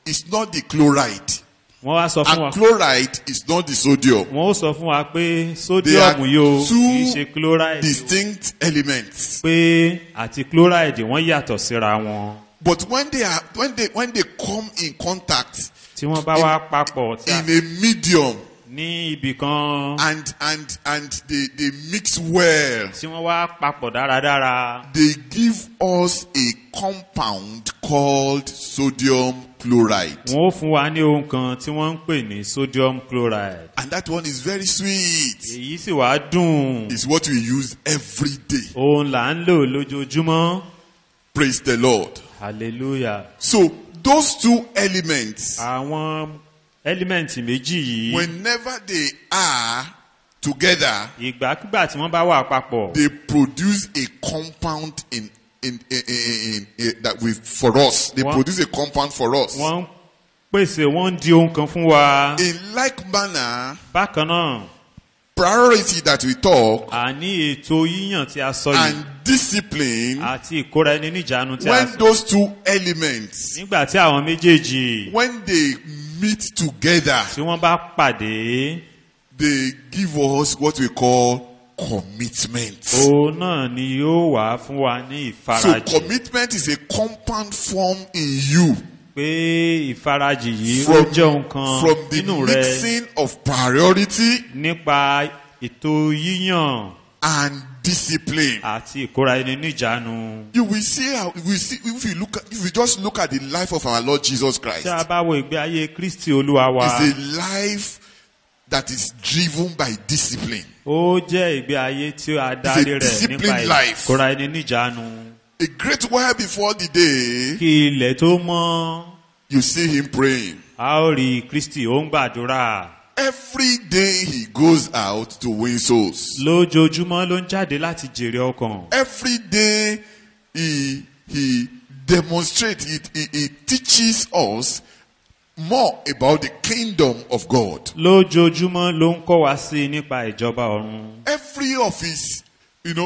is not the chloride, wọ́n á sọ fún wa and chloride is not the sodium. wọ́n ó sọ fún wa pé They sodium are yóò kì í ṣe two chloride o. distinct elements. pé àti chloride wọ́n yàtọ̀ síra wọn. But when they come in contact tí wọ́n bá wá papọ̀ in a medium ní ibì kan and they mix well, tí wọ́n wá papọ̀ dáradára they give us a compound called sodium chloride. wọ́n ó fún wa ní ohun kan tí wọ́n ń pè ní sodium chloride. And that one is very sweet. èyí sì wá dùn. It's what we use every day. òun là ń lò lójoojúmọ́. Praise the Lord. hallelujah. So those two elements, àwọn ẹ́límẹ̀ǹtì méjì yìí whenever they are together, ìgbàkúgbà tí wọ́n bá wà papọ̀ they produce a compound that we for us. They One- produce a compound for us. wọ́n ń pèsè wọ́n ń di ohun kan fún wa. In like manner, bákan náà priority that we talk àní ètò yíyàn tí a sọ yìí and discipline, àti ìkóra ẹni níjàánu tí a when sọ those two elements, nígbà tí àwọn méjèèjì when they meet together, tí wọ́n bá pàdé they give us what we call commitment. òun náà ni yóò wá fún wa ní So ìfarajì. commitment is a compound form in you pé ìfarajì yìí ó from, jẹ́ ohun kan from the nínú rẹ mixing of priority nípa ètò yíyàn and discipline. àti ìkóra ẹni níjàánu. You will see how if you just look at the life of our Lord Jesus Christ. tí a bá wo ìgbé ayé Kristi Olúwa wa It's a life that is driven by discipline. ó jẹ́ ìgbé ayé tí a darí rẹ̀ disciplined nípa life. ìkóra ẹni níjàánu. A great while before the day, kí ilẹ̀ tó mọ́ you see him praying. a ó rí Kristi ó ń gbàdúrà. Every day he goes out to win souls. lójoojúmọ́ ló ń jáde láti jèrè ọkàn. Every day he demonstrates, he teaches us more about the kingdom of God. lójoojúmọ́ ló ń kọ́ wa sí i nípa ìjọba ọ̀run. Every of his,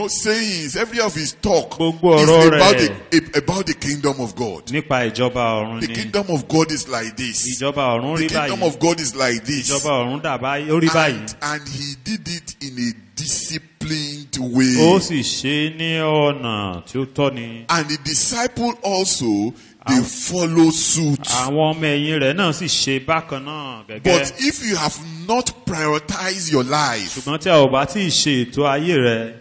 sayings, every of his talk Gbogbo is ọ̀rọ̀ about the kingdom of God. nípa ìjọba ọ̀run The ni. kingdom of God is like this. ìjọba ọ̀run The rí kingdom báyìí. of God is like this. ìjọba ọ̀run ó rí báyìí. And he did it in a disciplined ó way. sì ṣe é ní ọ̀nà tí ó tọ́ ni. And the disciple also, they follow suit. àwọn ọmọ ẹ̀yìn rẹ̀ náà sì ṣe bákan náà gẹ́gẹ́. But if you have not prioritized your life, ṣùgbọ́n tí a ò bá tí ì ṣe ètò ayé rẹ̀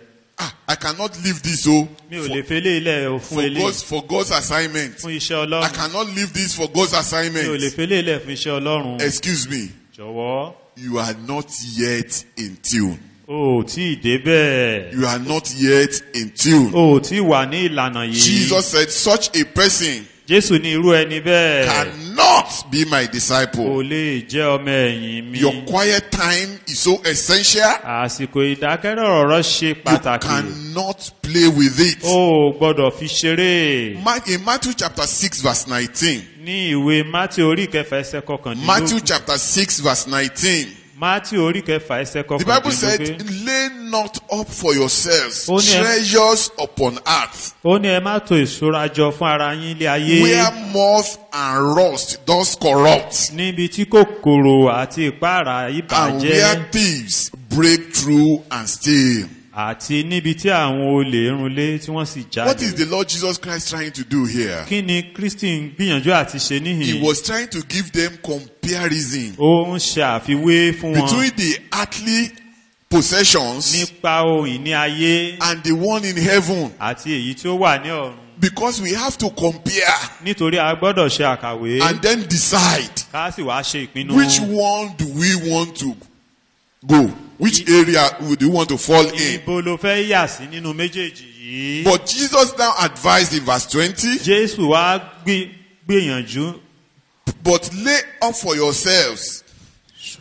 I cannot leave this mi ò lè fi eléyìí lẹ̀ o fún eléyìí for God's assignment. fún iṣẹ́ I Ọlọ́run. cannot leave this for God's mi ò lè assignment. fi eléyìí lẹ̀ fún iṣẹ́ Ọlọ́run. Excuse me, jọ̀wọ́ you are not yet in tune. o ò tí ì débẹ̀. You are not yet in tune. o ò tí ì wà ní ìlànà yìí. Jesus said, such a person Jésù ní irú ẹni bẹ́ẹ̀ cannot be my kò disciple. lè jẹ́ ọmọ ẹ̀yìn mi. Your quiet time is so essential. àsìkò ìdákẹ́rẹ́ ọ̀rọ̀ ṣe You pàtàkì. cannot play with it. o ò gbọ́dọ̀ fi ṣeré. In Matthew chapter 6 verse 19. ní ìwé Mátì orí kẹfà ẹsẹ̀ Matthew kọkàndínlógún. chapter 6 verse 19. Mátì orí kẹfà ẹsẹ̀ The Bible said, kọkàndínlógún. lay not up for yourselves Ó ní ẹ- treasures upon earth, ó ní ẹ má tò ìṣúra jọ fún ara yín ilé ayé. where moth and rust does corrupt, níbi tí kòkòrò àti ìpáàrà and ìbàjẹ́ where thieves break through and steal. àti níbi tí àwọn olè runlé tí wọ́n sì What is jáde. the Lord Jesus Christ trying to do here? Kí ni Kristi ń gbìyànjú àti ṣe He níhìn? was trying to give them comparison Ó ń ṣe àfiwé fún wọn between the earthly possessions nípa ohun ìní ayé and the one in heaven. àti èyí tí ó wà ní ọ̀run. Because we have to compare Nítorí a gbọ́dọ̀ ṣe àkàwé and then decide ká sì wá ṣe ìpinnu. which one do we want to go? Which area would you want to fall in? Ibo ló fẹ́ yà sí nínú méjèèjì yìí? But Jesus now advised in verse 20, Jésù wá gbìyànjú. but lay up for yourselves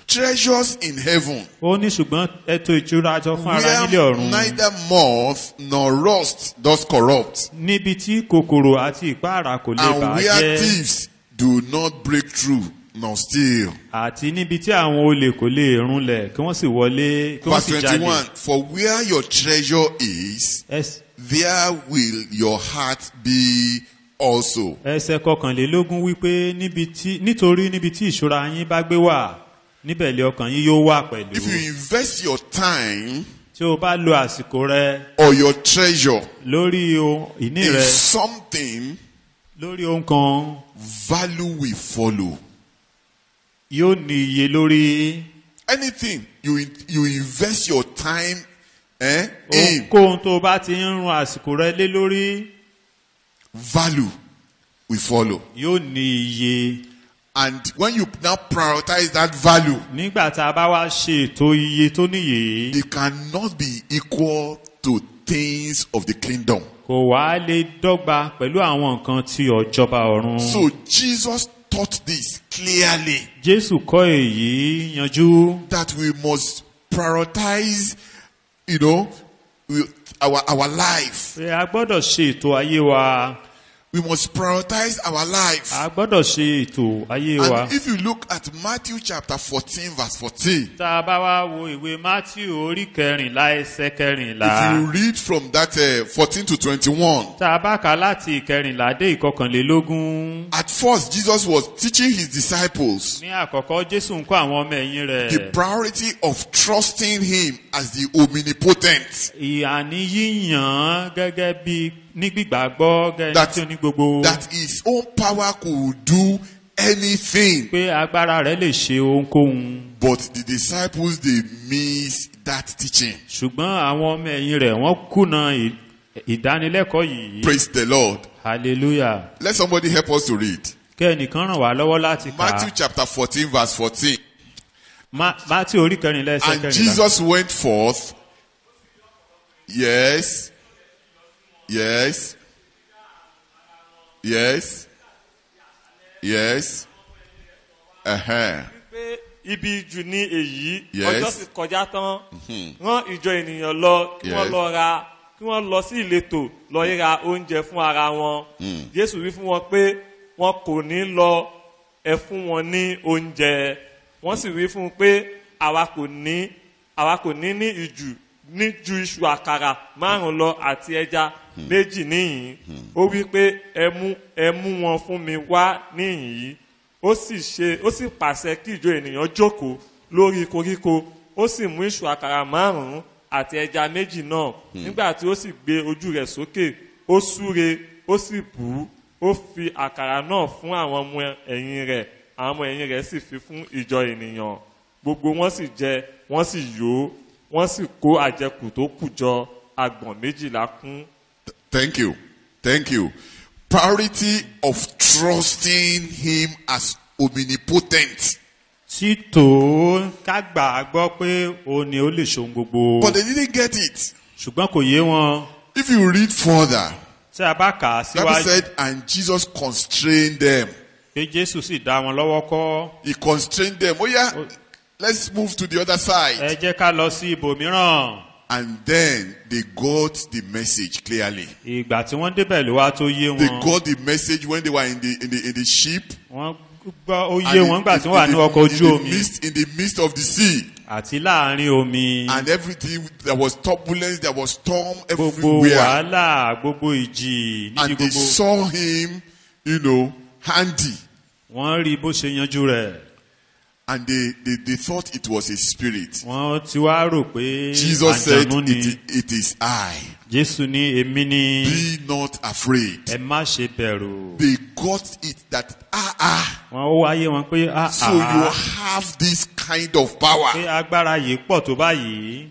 treasures in heaven, Ó ní ṣùgbọ́n ẹ tò ìtura jọ fún ara nílé where ọ̀run. neither moth nor rust does corrupt, Níbi tí kòkòrò àti ìpáàrà kò lè and where bàjẹ́. thieves do not break through nor steal. Àti níbi tí àwọn olè kò lè runlẹ̀ kí wọ́n sì wọlé kí wọ́n Verse sì jalè. 21, for where your treasure is, there will your heart be also. Ẹsẹ̀ kọkànlélógún wípé nítorí níbi tí ìṣúra yín bá gbé wà níbẹ̀ lé ọkàn yín yóò wà pẹ̀lú. If you invest your time Tí o bá lo àsìkò rẹ or your treasure lórí ohun ìní in rẹ something, lórí ohun kan value will follow. yóò ní iye lórí. Anything you invest your time in, Ohunkóhun tó o bá ti ń run àsìkò rẹ lé lórí value will follow. yóò ní iye. And when you now prioritize that value, Nígbà tá a bá wá ṣe ètò iye tó níye it cannot be equal to things of the kingdom. kò wá lè dọ́gba pẹ̀lú àwọn nǹkan tí ọ̀jọba ọ̀run. So Jesus taught this clearly, Jésù kọ́ èyí yanjú that we must prioritize, our life. pé a gbọ́dọ̀ ṣe ètò ayé wa. We must prioritize our life. A gbọ́dọ̀ ṣe ètò ayé wa. And if you look at Matthew chapter 14 verse 14, Tá a bá wá wo ìwé Mátíù orí kẹrìnlá ẹsẹ̀ if kẹrìnlá. you read from that 14 to 21, Tá a bá kà láti ìkẹrìnlá dé ìkọkànlélógún. at first Jesus was teaching his disciples Ní àkọ́kọ́ Jésù ń kọ́ àwọn ọmọ ẹ̀yìn the rẹ̀. priority of trusting him as the omnipotent, Ìhàní yíyàn gẹ́gẹ́ bí ní gbígbàgbọ́ gẹ́gẹ́ That- tí ó ní gbogbo. that his own power could do anything. Pé agbára rẹ̀ lè ṣe ohunkóhun. But the disciples, they missed that teaching. Ṣùgbọ́n àwọn ọmọ ẹ̀yìn rẹ̀ wọ́n kùnà ìdánilẹ́kọ̀ọ́ yìí. Praise the Lord. Hallelujah. Let somebody help us to read. Kẹ́nìkan ràn wá lọ́wọ́ láti kà Matthew á. chapter 14 verse 14. Mátíù orí kẹrìnlá ẹsẹ̀ And kẹrìnlá. Jesus went forth. Yes. Yes. Yes. Yes. Uh-huh. pé ibi jù ní èyí Yes. ọjọ́ sì kọjá tán rán ìjọ ènìyàn lọ kí Yes. wọ́n lọ sí ìletò lọ ríra oúnjẹ fún ara wọn Jésù wí fún wọn pé wọn kò ní lọ ẹ fún wọn ní oúnjẹ wọ́n sì wí fún un pé àwa kò ní ní ju iṣu àkàrà 5 lọ àti ẹja 2 níhìn ó wí pé ẹ mú wọn fún mi wá níhìn ó sì pàṣẹ kí ìjọ ènìyàn jókòó lórí koríko ó sì mú iṣu àkàrà 5 àti ẹja 2 náà nígbà tí ó sì gbé ojú rẹ̀ sókè ó súre ó sì bù ó fi àkàrà náà fún àwọn ọmọ ẹ̀yìn rẹ̀ àwọn ọmọ ẹ̀yìn rẹ̀ sì fi fún ìjọ ènìyàn gbogbo wọn sì jẹ wọ́n sì yó wọ́n sì kó àjẹkù tó kù jọ agbọ̀n 12 kún. Thank you. Thank you. Priority of trusting him as omnipotent. Títò ká gbà á gbọ́ pé òun ni ó lè ṣohun gbogbo. But they didn't get it. Ṣùgbọ́n kò yé wọn. If you read further, Tí a bá kà á Bible síwájú said, and Jesus constrained them. pé Jésù sì dá wọn lọ́wọ́ kọ́. He constrained them. Oh yeah, let's move to the other side. Ẹ jẹ́ ká lọ sí ibòmíràn. And then they got the message clearly. Ìgbà tí wọ́n débẹ̀ ló wá tó yé They wọn. got the message when they were in the ship. Wọ́n gbọ́ ó yé wọn nígbà tí wọ́n wà ní ọkọ̀ ojú omi. In the midst of the sea. Àti láàrin omi. And everything, there was turbulence, there was storm Gbogbo everywhere. wàhálà, gbogbo ìjì níbi And they gbogbo. saw him, handy. Wọ́n rí bó ṣe yanjú rẹ̀. And they thought it was a spirit. wọ́n ti wá rò pé Jesus said, àjànú ni. it is I. Jésù ní èmi ni. Be not afraid. ẹ má ṣe bẹ̀rù. They got it that, wọ́n ó wáyé wọn pé so you have this kind of power. pé agbára yìí pọ̀ tó báyìí.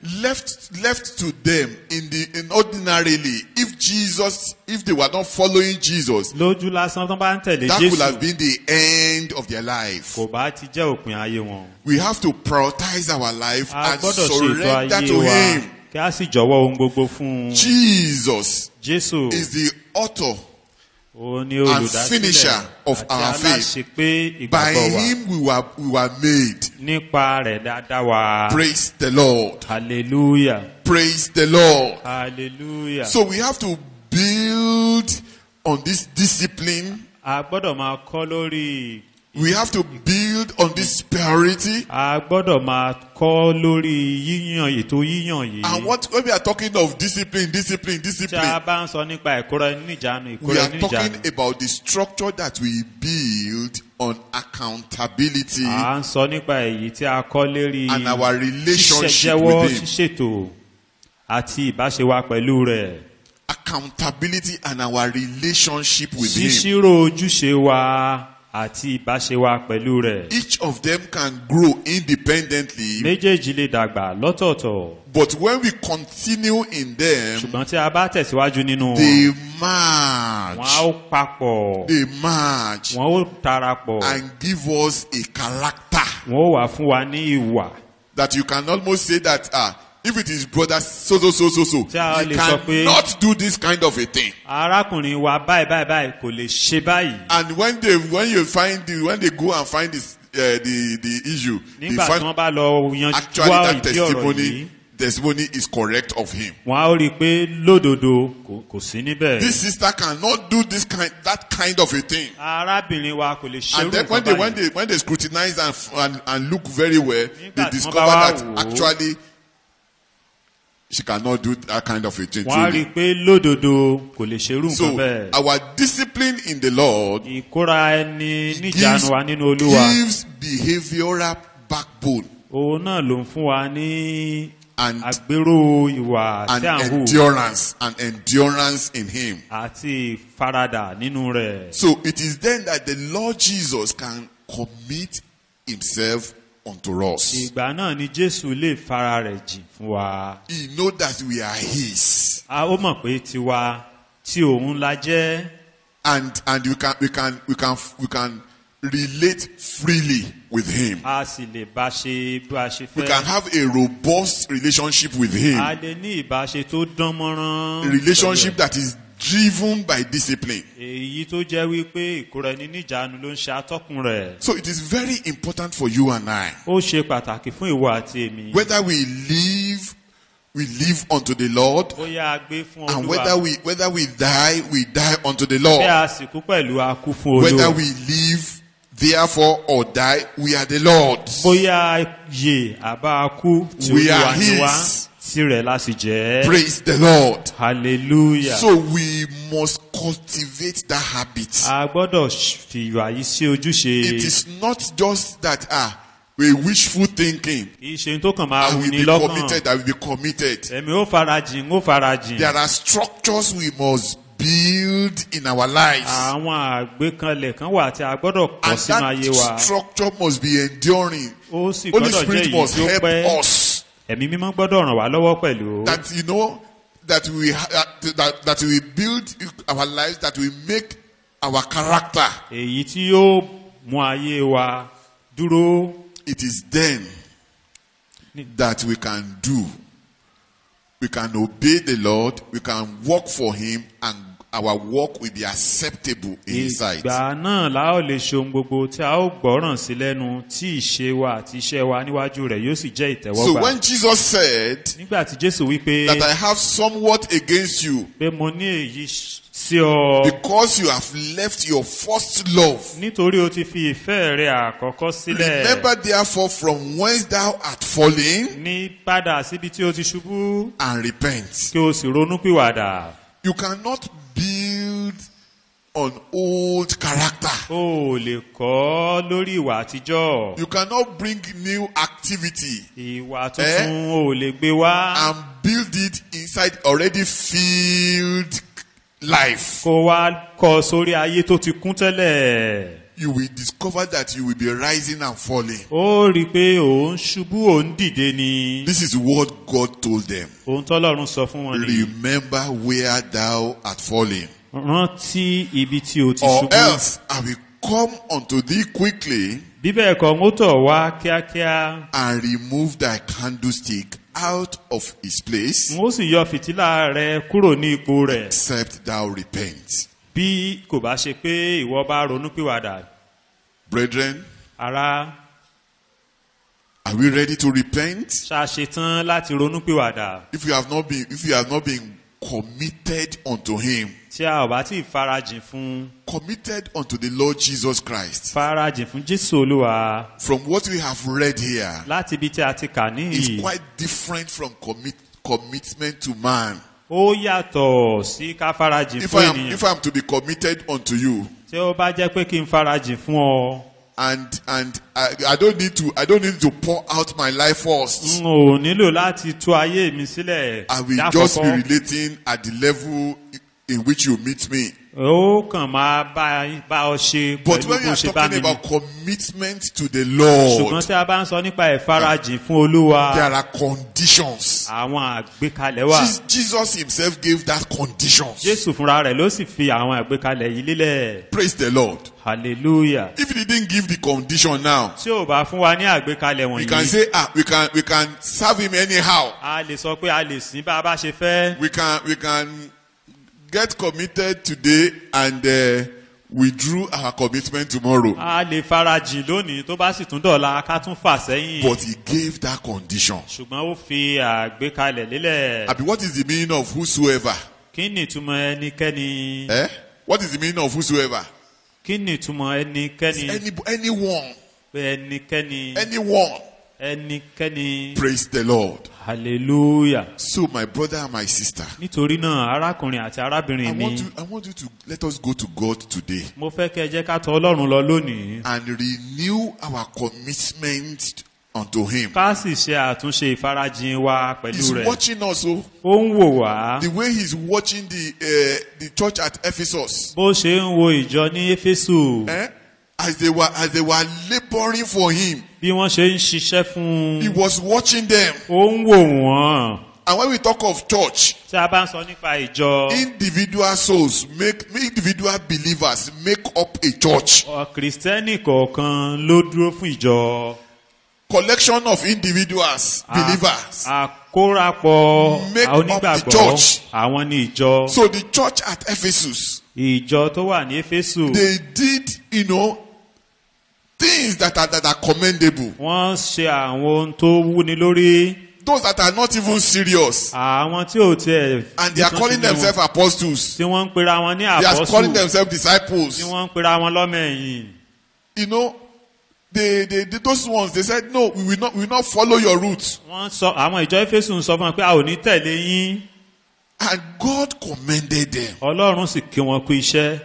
Left to them in ordinarily, if they were not following Jesus, lójú lásán tó bá ń tẹ̀lé that would have Jésù been the end of their life. kò bá ti jẹ́ òpin ayé wọn. We have to prioritize our life a and gbọ́dọ̀ ṣètò surrender ayé to wa Him. kí a sì jọ̀wọ́ ohun gbogbo fún un. Jesus Jésù is the author òun ni finisher olùdásílẹ̀ of àti our faith. aláṣepé By ìgbàgbọ́ wa. Him we were made. Nípa rẹ̀ dáadáa wa. Praise the Lord. Hallelujah. Praise the Lord. Hallelujah. So we have to build on this discipline. A gbọ́dọ̀ máa kọ́ lórí. We have to build on this purity. A gbọ́dọ̀ máa kọ́ lórí yíyàn ètò yíyàn yìí. And when we are talking of discipline, Tí a bá ń sọ nípa ìkóra ẹni níjàánu, we ìkóra are ẹni talking níjàánu. about the structure that we build on accountability À ń sọ nípa èyí tí a kọ́ lérí and our relationship ṣíṣẹ́jẹ́wọ́, with Him. ṣíṣètò àti ìbáṣewà pẹ̀lú rẹ̀. Accountability and our relationship with Him. Ṣíṣírò ojúṣe wa àti ìbáṣewà pẹ̀lú rẹ̀. Each of them can grow independently, Méjèèjì lè dàgbà lọ́tọ̀ọ̀tọ̀. but when we continue in them, Ṣùgbọ́n tí a bá tẹ̀síwájú nínú wọn, they wọ́n á merge. ó papọ̀, They merge wọ́n ó tarapọ̀, and give us a character wọ́n ó wà fún wa ní ìwà. that you can almost say that if it is brother so, Tí a you lè sọ pé- cannot do this kind of a thing. Arákùnrin wa báyìí báyìí báyìí kò lè ṣe báyìí. And when they go and find this, the issue, they Nígbà tí find wọ́n bá lọ yanjú actually wá that ìdí ọ̀rọ̀ yìí, testimony is correct of him. wọ́n á rí i pé lódodo kò sí níbẹ̀. This sister cannot do that kind of a thing. Arábìnrin wa kò lè ṣerú And then nǹkan báyìí. when they scrutinize and look very well, Nígbà they tí wọ́n discover bá wá that wò ó, actually she cannot do that kind of a thing. Wọ́n á rí i truly. pé lódodo kò lè ṣerú nǹkan So bẹ́ẹ̀. our discipline in the Lord Ìkóra ẹni níjàánu wa nínú Olúwa. gives behavioral backbone Òun náà ló ń fún wa ní and àgbérò ìwà and tí à ń hù endurance in Him. àti ìfaradà nínú rẹ̀. So it is then that the Lord Jesus can commit Himself unto us. Ìgbà náà ni Jésù lè fara rẹ̀ jìn fún wa. He knows that we are His, Ó mọ̀ pé tiwa tí òun la jẹ́. and we can relate freely with Him. A sì lè bá ṣe bí a ṣe We can fẹ́. have a robust relationship with Him. A lè ní ìbáṣe tó dán mọ́rán. A relationship that is driven by discipline. Èyí tó jẹ́ wípé ìkóra ẹni níjàánu ló ń ṣe atọ́kùn rẹ̀. So it is very important for you and I. Ó ṣe pàtàkì fún ìwọ àti èmi. Whether we live unto the Lord, Bóyá a gbé fún and Olúwa. whether we die unto the Bí Lord. a sì kú pẹ̀lú a kú fún Whether Olúwa. we live, therefore, or die, we are the Lord's. Bóyá yè àbá a kú tí We are Olúwa ni wá. His. Tirẹ̀ la sì jẹ́. Praise the Lord. Hallelujah. So we must cultivate that habit. A gbọ́dọ̀ fi ìwà yìí sí ojúṣe. It is not just that we wishful thinking. Kì í ṣe tó kàn máa I wù will ní be lọ́kàn. committed. I will be committed. Ẹ̀mí ó farajìn, ó farajìn. There are structures we must build in our lives. Àwọn àgbékanlẹ̀ kan wà tí a gbọ́dọ̀ kọ́ And sínú ayé wa. that structure must be enduring. Ó sì Holy gbọ́dọ̀ jẹ́ Spirit èyí must tí ó help pẹ́. us. Ẹ̀mí mímọ́ gbọ́dọ̀ ràn wá lọ́wọ́ pẹ̀lú. That we build our lives, that we make our character. Èyí tí yóò mú ayé wa dúró. It is then that we can obey the Lord, we can work for Him, and our work will be acceptable in His sight. Ìgbà náà la ó lè ṣe ohun gbogbo tí a ó gbọ́ràn sí lẹ́nu tí ìṣe wa àti iṣẹ́ wa níwájú rẹ̀ yóò sì jẹ́ So ìtẹ́wọ́gbà. when Jesus said Nígbà tí Jésù wí pé that I have somewhat against you, pé mo ní èyí sí ọ because you have left your first love, nítorí o ti fi ìfẹ́ rẹ àkọ́kọ́ sílẹ̀. remember therefore from whence thou art fallen, Ní padà síbi tí o ti ṣubú and repent. kí o sì ronúpìwàdà. You cannot build on old character. O ò lè kọ́ lórí ìwà àtijọ́. You cannot bring new activity Ìwà tuntun o ò lè gbé wá. and build it inside already filled life. Kó wá kọ́ sórí ayé tó ti kún tẹ́lẹ̀. You will discover that you will be rising and falling. Ó rí i pé òun ṣubú òun dìde ni. This is what God told them. Ohun tọ́lọ́run sọ fún wọn ni. Remember where thou art fallen. Rántí ibi tí o ti Or ṣubú. else I will come unto thee quickly Bí bẹ́ẹ̀ kọ́, mo tọ̀ wá kíákíá. and remove thy candlestick out of his place, Mo sì yọ fìtílà rẹ kúrò ní ipò rẹ̀. except thou repent. Bí kò bá ṣe pé ìwọ bá ronúpìwàdà. Brethren, Ará, are we ready to repent? ṣá ṣetán láti ronúpìwàdà. If you have not been committed unto him, Tí a ò bá tí ì farajìn fún committed unto the Lord Jesus Christ. farajìn fún Jésù Olúwa. From what we have read here, Láti ibi tí a ti kà is níyì. quite different from commitment to man. Ó yàtọ̀ sí ká farajìn If fún I am ènìyàn. to be committed unto you, Tí ó bá jẹ́ pé kí n farajìn fún ọ. and I don't need to pour out my life first. N ò nílò láti tú ayé mi sílẹ̀. I will just be Lákọ̀ọ́kọ́. relating at the level in which you meet me. Ó kàn máa bá ọ ṣe But pẹ̀lú when we bó are ṣe bá talking mi ní. about commitment to the Lord, Ṣùgbọ́n tí a bá ń sọ nípa ìfarajìn fún Olúwa, there are conditions. àwọn àgbékalẹ̀ wà. Jesus himself gave that conditions. Jésù fúnra rẹ̀ ló sì fi àwọn àgbékalẹ̀ yìí lélẹ̀. Praise the Lord. Hallelujah. If he didn't give the condition now, Tí ò bá fún wa ní àgbékalẹ̀ we can wọ̀nyí, say, we can serve him anyhow. a lè sọ pé a lè sìn bá a bá ṣe fẹ́. We can get committed today and withdraw our commitment tomorrow. A lè farajìn lónìí tó bá sì tún dọ̀la ká tún fà sẹ́yìn. But he gave that condition. Ṣùgbọ́n ó fi àgbékalẹ̀ lélẹ̀. Abi, what is the meaning of whosoever? Kí ni ìtumọ̀ ẹnikẹ́ni? What is the meaning of whosoever? Kí ni ìtumọ̀ ẹnikẹ́ni? Anyone. Pé ẹnikẹ́ni. Anyone. Ẹnikẹ́ni. Praise the Lord. Hallelujah. So, my brother and my sister, Nítorí náà, arákùnrin àti arábìnrin mi, I want you to let us go to God today mo fẹ́ kẹ́ ẹ jẹ́ ká tọ̀ Ọlọ́run lọ lónìí. and renew our commitment unto him. Ká sì ṣe àtúnṣe ìfarajìn wa pẹ̀lú He's rẹ̀. watching us, oh, Ó ń wò wá. the way he's watching the church at Ephesus. Bó ṣe ń wo ìjọ ní Éfésù. As they were laboring for him, Bí wọ́n ṣe ń ṣiṣẹ́ fún he un. was watching them. Ó ń wò wọ́n. And when we talk of church, Tí a bá ń sọ nípa ìjọ, individual souls individual believers make up a church. Kìrìsìtẹ́nì kọ̀ọ̀kan ló dúró fún ìjọ. Collection of individuals, believers. Àkórapọ̀ Make up the onígbàgbọ́, church. àwọn ní ìjọ. So the church at Ephesus, Ìjọ tó wà ní Éfésù, they did, things that are commendable. wọ́n ṣe àwọn ohun tó wúni lórí. Those that are not even serious. Àwọn tí ò tiẹ̀. And they are calling themselves apostles. Tí wọ́n ń pera wọn ní They are calling àpọ́sù. themselves disciples. Tí wọ́n ń pera wọn lọ́mọ ẹ̀yìn. Those ones, they said, no, we will not follow your route. Wọ́n sọ, àwọn ìjọ Éfésù ń sọ fún wọn pé a ò ní tẹ̀lé yín. And God commended them. Ọlọ́run sì kí wọn kú iṣẹ́.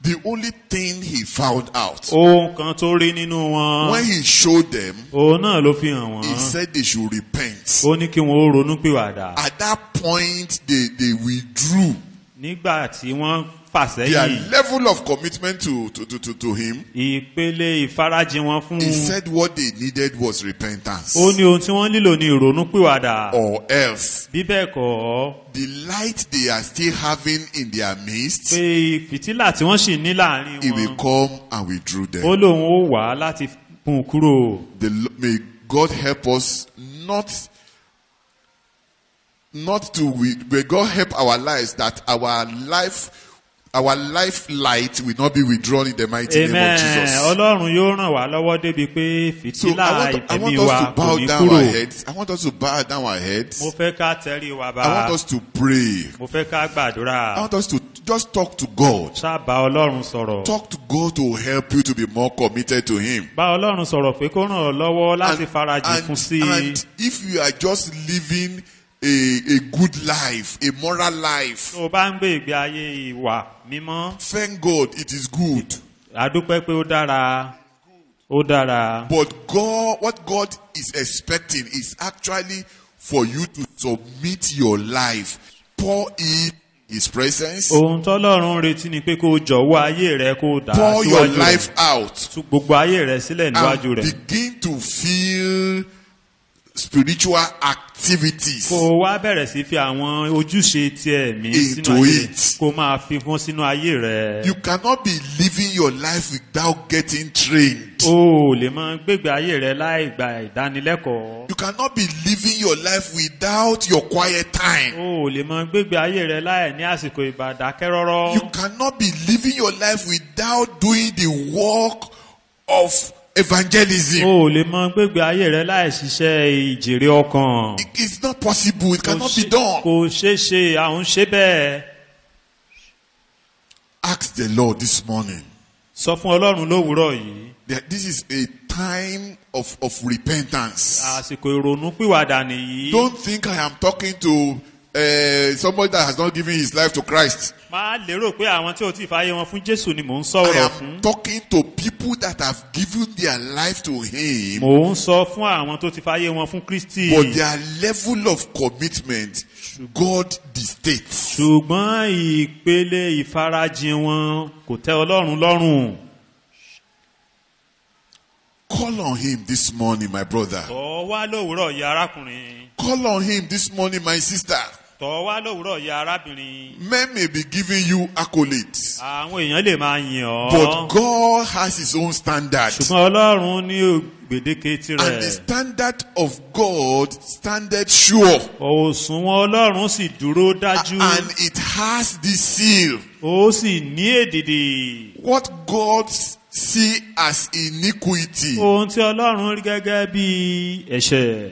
The only thing he found out, Ohun kan tó rí nínú wọn. when he showed them, Òun náà ló fi hàn he wọ́n. said they should repent. Ó ní kí wọ́n ó ronú pìwàdà. At that point, they withdrew. Nígbà tí wọ́n fà Their sẹ́yìn, level of commitment to him, ìpele ìfarajìn wọn fún he un. said what they needed was repentance. Ó ní ohun tí wọ́n nílò ní ìrònú pìwàdà. Or else, Bí bẹ́ẹ̀ kọ́, the light they are still having in their midst, pé fìtílà tí wọ́n sì ní láàrin he will wọn. come and withdraw Ó them. lóun ó wá láti kún un kúrò. May God help us may God help our lives, that our life light will not be withdrawn in the mighty name of Amen. Jesus. Ọlọ́run yóò ràn wá lọ́wọ́ débi pé So fìtílà I ẹ̀mí want wa us to kò bow ní down our kúrò. heads. I want us to bow down our heads. Mo fẹ́ ká tẹrí wa I want bá. us to pray. Mo fẹ́ ká I gbàdúrà. want us to just talk to God. Ṣá bá Ọlọ́run sọ̀rọ̀. Talk to God to help you to be more committed to him. Bá Ọlọ́run sọ̀rọ̀ pé kó ràn ọ́ lọ́wọ́ láti farajìn fún sí i. And if you are just living a good life, a moral life. tó o bá ń gbé ìgbé ayé ìwà mímọ́, Thank God it is good. àdúpẹ́ pé ó dára, ó dára. But God, what God is expecting is actually for you to submit your life, pour in His presence, ohun tọ́lọ́run retí ni pé kó o jọ̀wọ́ ayé rẹ kó o dà á pour your síwájú life rẹ̀, out, tú gbogbo ayé rẹ sílẹ̀ níwájú and rẹ̀, begin to feel spiritual activities kó o wá bẹ̀rẹ̀ sí fi àwọn ojúṣe ti ẹ̀mí sínú into ayé it. rẹ, kó o máa fi fún sínú ayé rẹ. You cannot be living your life without getting trained. O ò lè máa gbégbé ayé rẹ láì gba ìdánilẹ́kọ̀ọ́. You cannot be living your life without your quiet time. O ò lè máa gbégbé ayé rẹ láì ní àsìkò ìbàdákẹ́rọ́rọ́. You cannot be living your life without doing the work of evangelism. O ò lè máa gbégbé ayé rẹ láì ṣiṣẹ́ ìjèrè ọkàn. It's not possible. It cannot be done. Kò ṣeé ṣe, àwọn ṣe bẹ́ẹ̀. Ask the Lord this morning. Sọ fún Ọlọ́run lówùúrọ̀ yìí. That this is a time of repentance. Àsìkò ìrònú pìwàdà nìyí. Don't think I am talking to somebody that has not given his life to Christ. Má lérò pé àwọn tí ò tí ì fàyè wọn fún Jésù ni mò ń I sọ̀rọ̀ fún. am talking to people that have given their life to Him, Mò ń sọ fún àwọn tó ti fàyè wọn fún Kristi. but their level of commitment, God dictates. Ṣùgbọ́n ìpele ìfarajìn wọn kò tẹ́ Ọlọ́run lọ́rùn. Call on Him this morning, my brother. Tọ̀ wá lówùúrọ̀ yìí arákùnrin. Call on Him this morning, my sister. Tọ̀ wá lówùúrọ̀ yìí arábìnrin. Men may be giving you accolades, Àwọn èèyàn lè máa yìn ọ́. but God has His own standard. Ṣùgbọ́n Ọlọ́run ní gbèdéke And the tirẹ̀. standard of God standard sure. Òṣùwọ̀n Ọlọ́run sì dúró dájú. And it has this seal. Ó sì ní èdìdì. What God see as iniquity, Ohun tí Ọlọ́run rí gẹ́gẹ́ bí ẹ̀ṣẹ̀.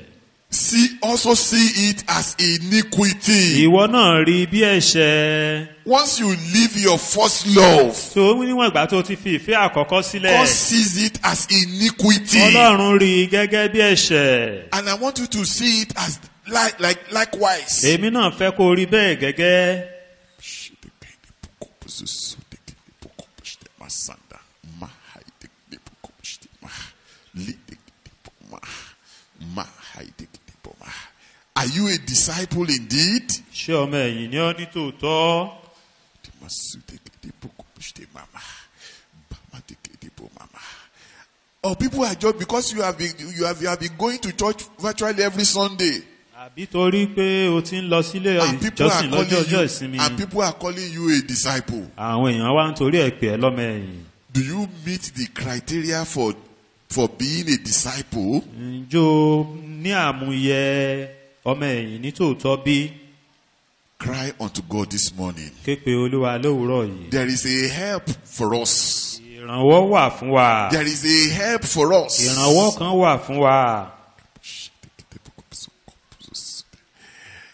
also see it as iniquity. Ìwọ náà rí bí ẹ̀ṣẹ̀. Once you leave your first love, Tó níwọ̀n ìgbà tó ti fi ìfẹ́ àkọ́kọ́ sílẹ̀. God sees it as iniquity. Ọlọ́run rí gẹ́gẹ́ bí ẹ̀ṣẹ̀. And I want you to see it as likewise. Èmi náà fẹ́ kó rí bẹ́ẹ̀ gẹ́gẹ́. Are you a disciple indeed? Ṣé ọmọ ẹ̀yìn ni ọ́ ní tòótọ́? Or people are just because you have been going to church virtually every Sunday. Àbí torí pé o ti ń lọ sílé And people ìjọsìn lọ́jọ́ ọjọ́ ìsinmi. and people are calling you a disciple. Àwọn èèyàn wá ń torí ẹ̀ pè ẹ́ lọ́mọ ẹ̀yìn. Do you meet the criteria for being a disciple? Ǹjọ́ ní àmúyẹ ọmọ ẹ̀yìn ní tòótọ́ bí? Cry unto God this morning. Ké pe Olúwa lówùúrọ̀ yìí. There is a help for us. Ìrànwọ́ wà fún wa. There is a help for us. Ìrànwọ́ kan wà fún wa.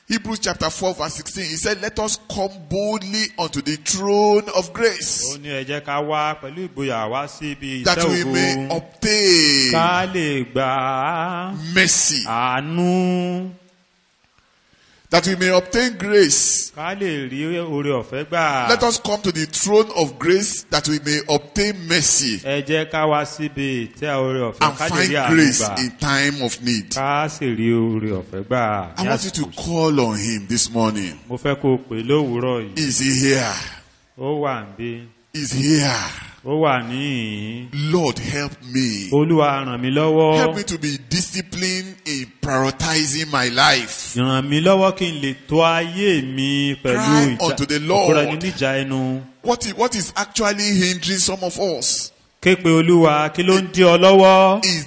Hebrews chapter 4 verse 16, he said, let us come boldly unto the throne of grace, Ó ní ẹ jẹ́ ká wá pẹ̀lú ìgboyà wá sí ibi that iṣẹ́ we may ògo. obtain Ká lè gbà mercy, àánú. that we may obtain grace. Ká lè rí oore ọ̀fẹ́ gbà. Let us come to the throne of grace, that we may obtain mercy Ẹ jẹ́ ká wá síbi ìtẹ́ oore ọ̀fẹ́ and ká lè find rí àánú grace gbà. in time of need. Ká sì rí oore ọ̀fẹ́ gbà. I ní want you to àsìkò. call on Him this morning. Mo fẹ́ kó o pè lówùúrọ̀ yìí. Is He here? Ó wà níbí. Is He here? Ó wà níhìn-ín. Lord, help me. Olúwa ràn mí lọ́wọ́. Help me to be disciplined in prioritizing my life. Ràn mí lọ́wọ́ kí n lè tó ayé mi pẹ̀lú Cry unto the Lord. ìkóra ẹni níjà ẹnu. What is actually hindering some of us Ké pe Olúwa, kí ló ń dí ọ lọ́wọ́? is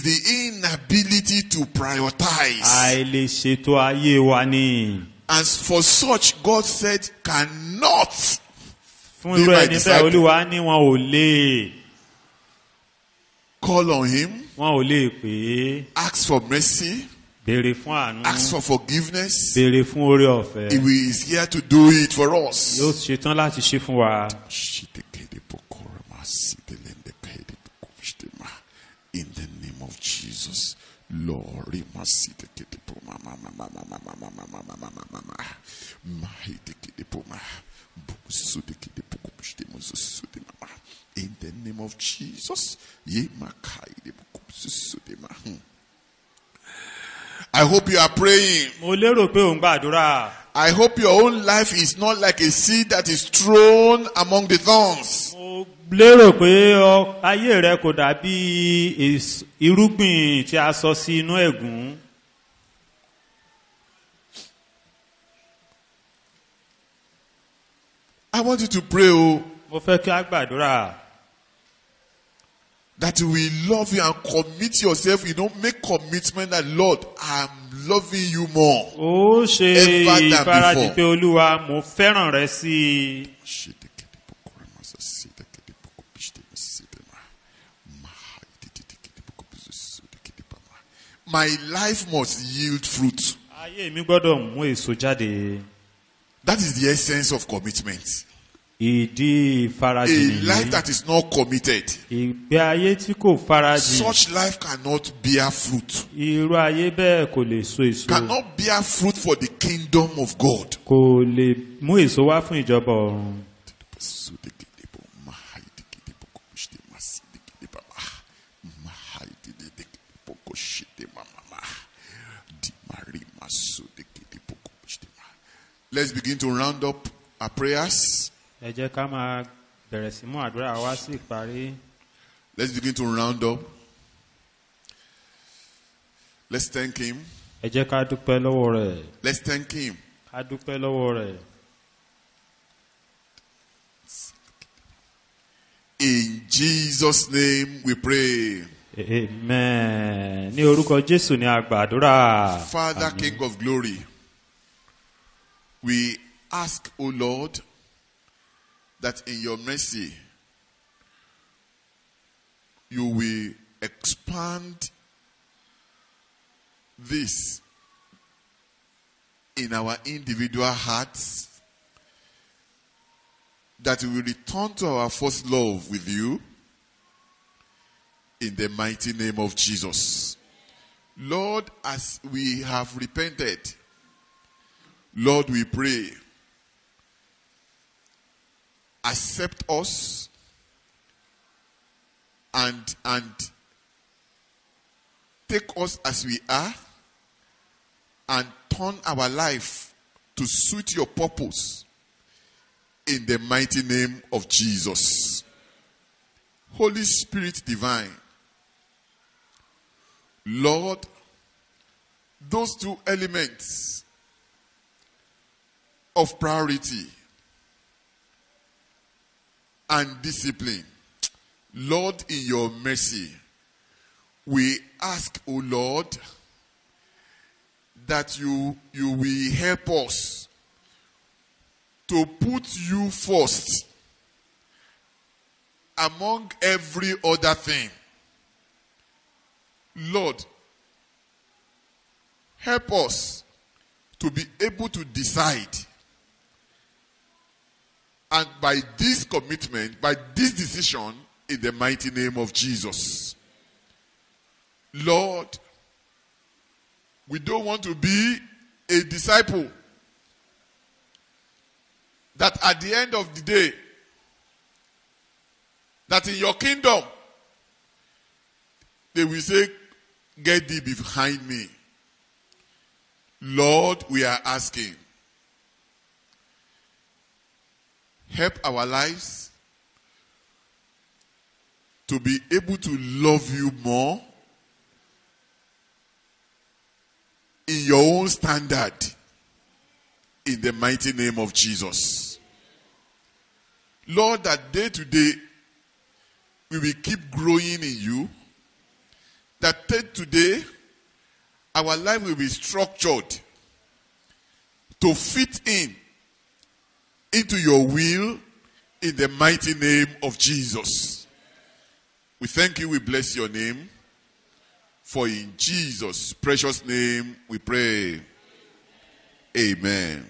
the inability to prioritize. Àìlè ṣètò ayé wa ni. And for such, God said, cannot. Fún irú Be my ẹni bẹ́ẹ̀ disciple. Olúwa ní wọn ò lè. Call on Him. Wọn ò lè pè é. Ask for mercy. Béèrè fún àánú. Ask for forgiveness. Béèrè fún oore ọ̀fẹ́. He is here to do it for us. Yóò ṣetán láti ṣe fún wa. In the name of Jesus. Lord, remasite kedipo mama mama mama mama mama mama mama mahite kedipo ma busude kedipo kumshte musude mama. In the name of Jesus, ye makai de busude ma. I hope you are praying. mo lérò pé ò ń gbàdúrà. I hope your own life is not like a seed that is thrown among the thorns. mo lérò pé ayé rẹ kò dàbí irúgbìn tí a sọ sí inú ẹ̀gún. I want you to pray, mo fẹ́ kí a gbàdúrà. that you will love you and commit yourself. You don't make commitment that, Lord, I'm loving you more. ó ṣe Ever than ìfarajì before. pé olúwa mo fẹ́ràn rẹ sí i. My life must yield fruit. ayé mi gbọ́dọ̀ mú èso jáde. That is the essence of commitment. ìdí A ìfarajì life nìyí. that is not committed, ìgbé ayé tí kò farajì. such life cannot bear fruit. irú ayé bẹ́ẹ̀ kò lè so èso. Cannot bear fruit for the kingdom of God. kò lè mú èso wá fún ìjọba ọ̀run. Let's begin to round up our prayers. ẹ jẹ́ ká máa bẹ̀rẹ̀ sí mú àdúrà wá sí ìparí. Let's begin to round up. Let's thank him. ẹ jẹ́ ká dúpẹ́ lọ́wọ́ rẹ̀. Let's thank him. ká dúpẹ́ lọ́wọ́ rẹ̀. In Jesus' name we pray. amen. ní orúkọ jésù ni a gbàdúrà. Father, King of glory, we ask, O Lord, that in your mercy, you will expand this in our individual hearts, that we will return to our first love with you, in the mighty name of Jesus. Lord, as we have repented, Lord, we pray, accept us and take us as we are and turn our life to suit your purpose in the mighty name of Jesus. Holy Spirit divine, Lord, those two elements of priority and discipline, Lord, in your mercy, we ask, O Lord, that you will help us to put you first among every other thing. Lord, help us to be able to decide, and by this commitment, by this decision, in the mighty name of Jesus. Lord, we don't want to be a disciple that at the end of the day, that in your kingdom, they will say, get thee behind me. Lord, we are asking, help our lives to be able to love you more in your own standard, in the mighty name of Jesus. Lord, that day to day we will keep growing in you, that day to day our life will be structured to fit into your will, in the mighty name of Jesus. We thank you, we bless your name, for in Jesus' precious name we pray. Amen.